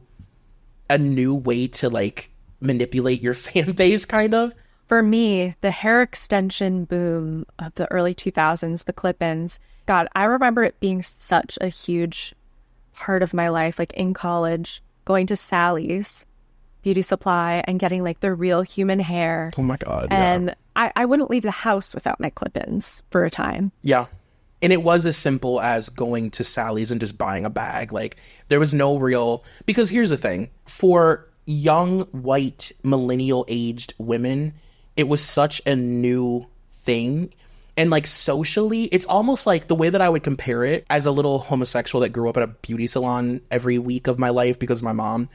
way to like manipulate your fan base, kind of. For me, the hair extension boom of the early 2000s, the clip-ins, God, I remember it being such a huge part of my life, like in college, going to Sally's beauty supply and getting like the real human hair. Oh my God. And I wouldn't leave the house without my clip-ins for a time. Yeah. And it was as simple as going to Sally's and just buying a bag. Like there was no real, because here's the thing, for young, white, millennial aged women, it was such a new thing. And like socially, it's almost like the way that I would compare it as a little homosexual that grew up at a beauty salon every week of my life because of my mom.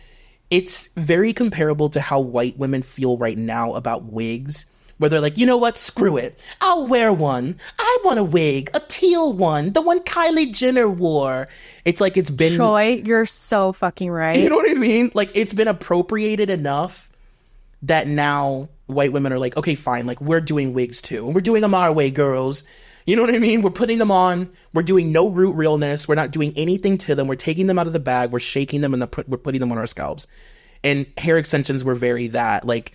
It's very comparable to how white women feel right now about wigs, where they're like, you know what? Screw it. I'll wear one. I want a wig, a teal one, the one Kylie Jenner wore. It's like it's been... Troy, you're so fucking right. You know what I mean? Like it's been appropriated enough that now white women are like, okay, fine, like we're doing wigs too. And we're doing them our way, girls. You know what I mean? We're putting them on. We're doing no root realness. We're not doing anything to them. We're taking them out of the bag. We're shaking them and we're putting them on our scalps. And hair extensions were very that. Like,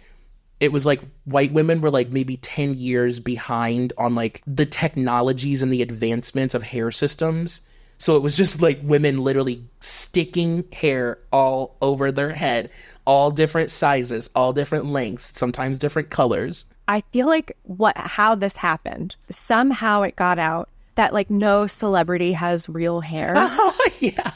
it was like white women were like maybe 10 years behind on like the technologies and the advancements of hair systems. So it was just like women literally sticking hair all over their head, all different sizes, all different lengths, sometimes different colors. I feel like how this happened, somehow it got out that like no celebrity has real hair. Oh, yeah.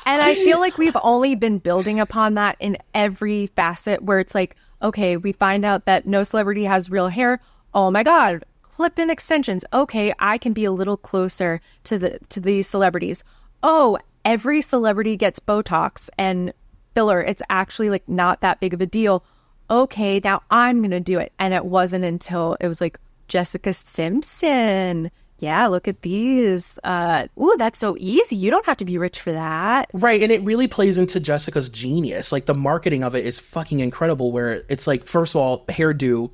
And I feel like we've only been building upon that in every facet where it's like, okay, we find out that no celebrity has real hair. Oh my God, clip-in extensions. Okay, I can be a little closer to these celebrities. Oh, every celebrity gets Botox and filler. It's actually like not that big of a deal. Okay, now I'm going to do it. And it wasn't until it was like Jessica Simpson. Yeah, look at these. Ooh, that's so easy. You don't have to be rich for that. Right, and it really plays into Jessica's genius. Like, the marketing of it is fucking incredible, where it's like, first of all, hairdo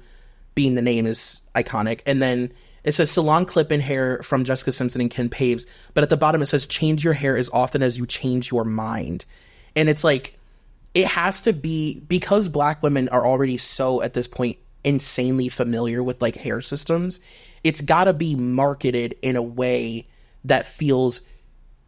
being the name is iconic. And then it says salon clip-in hair from Jessica Simpson and Ken Paves. But at the bottom it says change your hair as often as you change your mind. And it's like, it has to be, because Black women are already so, at this point, insanely familiar with like hair systems, it's got to be marketed in a way that feels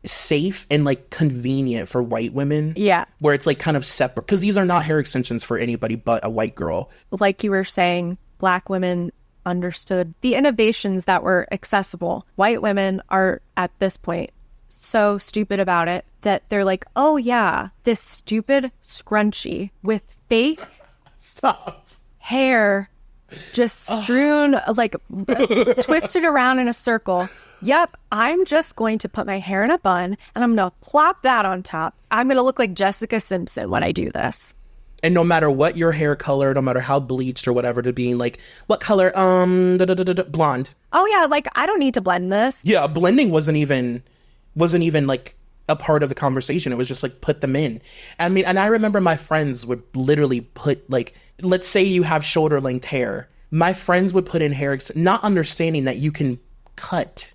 safe and like convenient for white women. Yeah. Where it's like kind of separate, because these are not hair extensions for anybody but a white girl. Like you were saying, Black women understood the innovations that were accessible. White women are at this point so stupid about it that they're like, oh yeah, this stupid scrunchie with fake Stop. hair just strewn, like twisted around in a circle. Yep, I'm just going to put my hair in a bun and I'm going to plop that on top. I'm going to look like Jessica Simpson when I do this. And no matter what your hair color, no matter how bleached or whatever, to being like, what color? Blonde. Oh yeah, like I don't need to blend this. Yeah, blending wasn't even like a part of the conversation. It was just like, put them in. I mean, and I remember my friends would literally put, like, let's say you have shoulder length hair. My friends would put in hair, not understanding that you can cut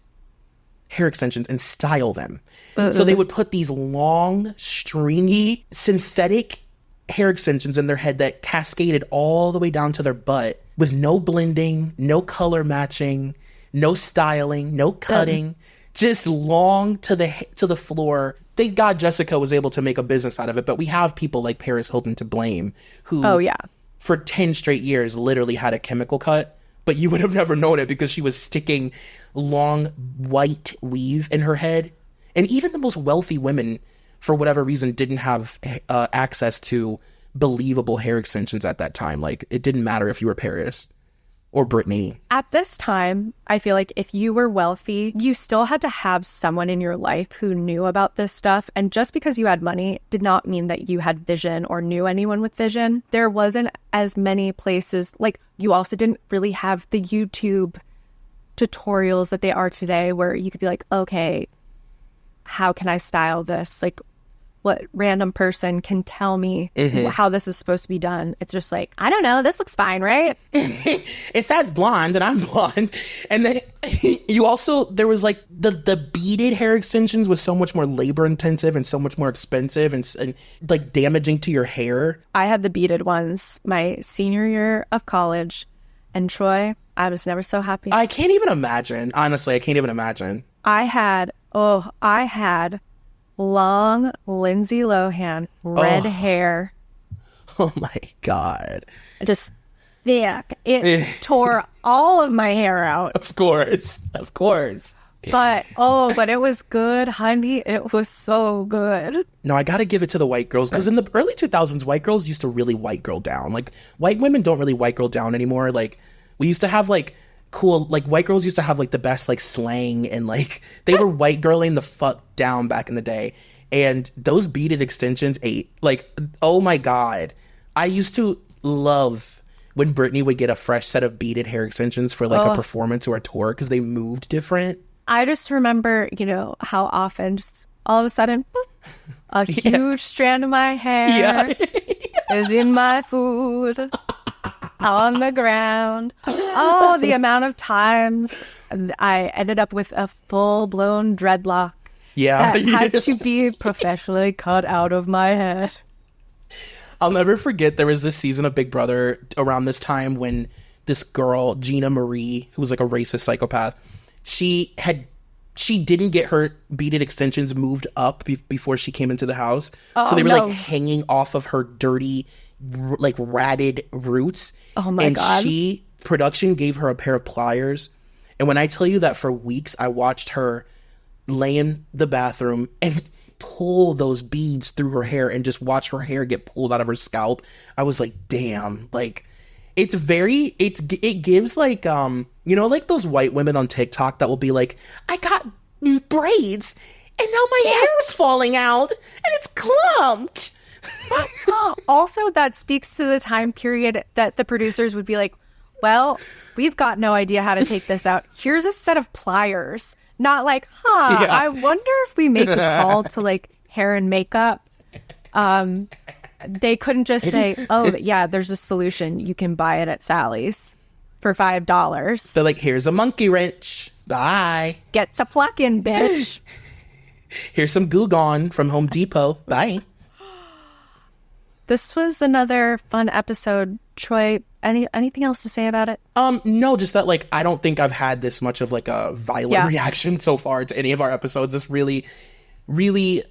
hair extensions and style them. So they would put these long, stringy, synthetic hair extensions in their head that cascaded all the way down to their butt with no blending, no color matching, no styling, no cutting. Just long to the floor. Thank God Jessica was able to make a business out of it, but we have people like Paris Hilton to blame, who for 10 straight years literally had a chemical cut, but you would have never known it because she was sticking long white weave in her head. And even the most wealthy women, for whatever reason, didn't have access to believable hair extensions at that time. Like, it didn't matter if you were Paris or Britney. At this time, I feel like if you were wealthy, you still had to have someone in your life who knew about this stuff. And just because you had money did not mean that you had vision or knew anyone with vision. There wasn't as many places, like you also didn't really have the YouTube tutorials that they are today where you could be like, okay, how can I style this? Like, what random person can tell me how this is supposed to be done? It's just like, I don't know, this looks fine, right? It says blonde and I'm blonde. And then you also, there was like the beaded hair extensions was so much more labor intensive and so much more expensive and like damaging to your hair. I had the beaded ones my senior year of college, and Troy, I was never so happy. I can't even imagine. Honestly, I can't even imagine. I had long Lindsay Lohan red hair. Oh my God. Just thick. It tore all of my hair out. Of course. But it was good, honey. It was so good. No, I got to give it to the white girls, because in the early 2000s, white girls used to really white girl down. Like, white women don't really white girl down anymore. Like, we used to have like cool, like white girls used to have like the best like slang, and like they were white girling the fuck down back in the day. And those beaded extensions like, oh my God. I used to love when Britney would get a fresh set of beaded hair extensions for like a performance or a tour, because they moved different. I just remember, how often just all of a sudden, a huge strand of my hair is in my food. On the ground. Oh, the amount of times I ended up with a full-blown dreadlock. Yeah. That had to be professionally cut out of my head. I'll never forget, there was this season of Big Brother around this time when this girl, Gina Marie, who was like a racist psychopath, she didn't get her beaded extensions moved up before she came into the house. So they were like hanging off of her dirty, like ratted roots. Oh my God. And production gave her a pair of pliers. And when I tell you that for weeks, I watched her lay in the bathroom and pull those beads through her hair and just watch her hair get pulled out of her scalp, I was like, damn, like, it gives like, like those white women on TikTok that will be like, I got braids and now my hair is falling out and it's clumped. Also, that speaks to the time period that the producers would be like, well, we've got no idea how to take this out. Here's a set of pliers. Not like, I wonder if we make a call to like hair and makeup. They couldn't just say, oh, yeah, there's a solution. You can buy it at Sally's for $5. They're like, here's a monkey wrench. Bye. Get to plucking, bitch. Here's some Goo Gone from Home Depot. Bye. This was another fun episode. Troy, anything else to say about it? No, just that like I don't think I've had this much of like a violent reaction so far to any of our episodes. This really, really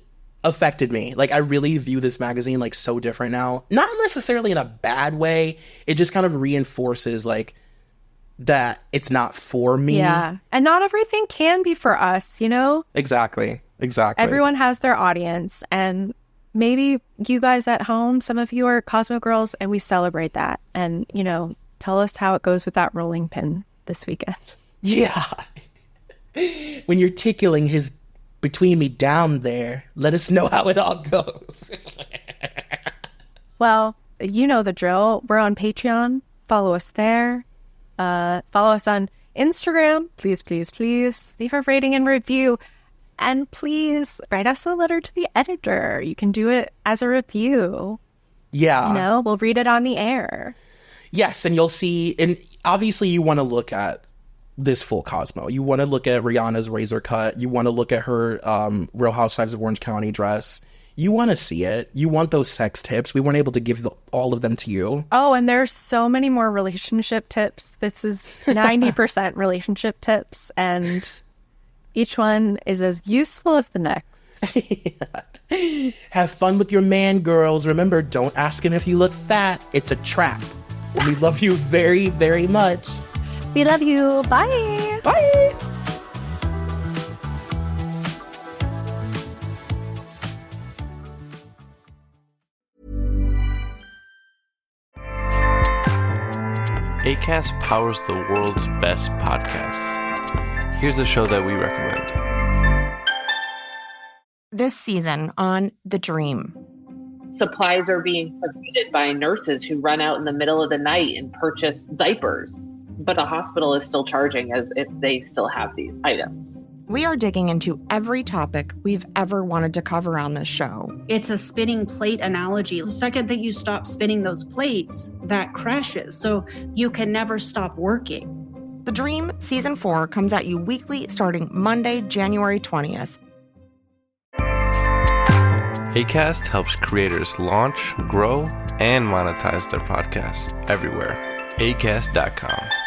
affected me. Like I really view this magazine like so different now. Not necessarily in a bad way. It just kind of reinforces like that it's not for me. Yeah. And not everything can be for us, you know? Exactly. Everyone has their audience, and maybe you guys at home, some of you are Cosmo girls, and we celebrate that. And, tell us how it goes with that rolling pin this weekend. Yeah. When you're tickling his between me down there, let us know how it all goes. Well, you know the drill. We're on Patreon. Follow us there. Follow us on Instagram. Please, please, please leave a rating and review. And please write us a letter to the editor. You can do it as a review. Yeah. We'll read it on the air. Yes, and you'll see, and obviously you want to look at this full Cosmo. You want to look at Rihanna's razor cut. You want to look at her Real Housewives of Orange County dress. You want to see it. You want those sex tips. We weren't able to give all of them to you. Oh, and there's so many more relationship tips. This is 90% relationship tips, and each one is as useful as the next. Yeah. Have fun with your man, girls. Remember, don't ask him if you look fat. It's a trap. We love you very, very much. We love you. Bye. Bye. Acast powers the world's best podcasts. Here's a show that we recommend. This season on The Dream. Supplies are being provided by nurses who run out in the middle of the night and purchase diapers, but the hospital is still charging as if they still have these items. We are digging into every topic we've ever wanted to cover on this show. It's a spinning plate analogy. The second that you stop spinning those plates, that crashes. So you can never stop working. The Dream Season 4 comes at you weekly starting Monday, January 20th. Acast helps creators launch, grow, and monetize their podcasts everywhere. Acast.com.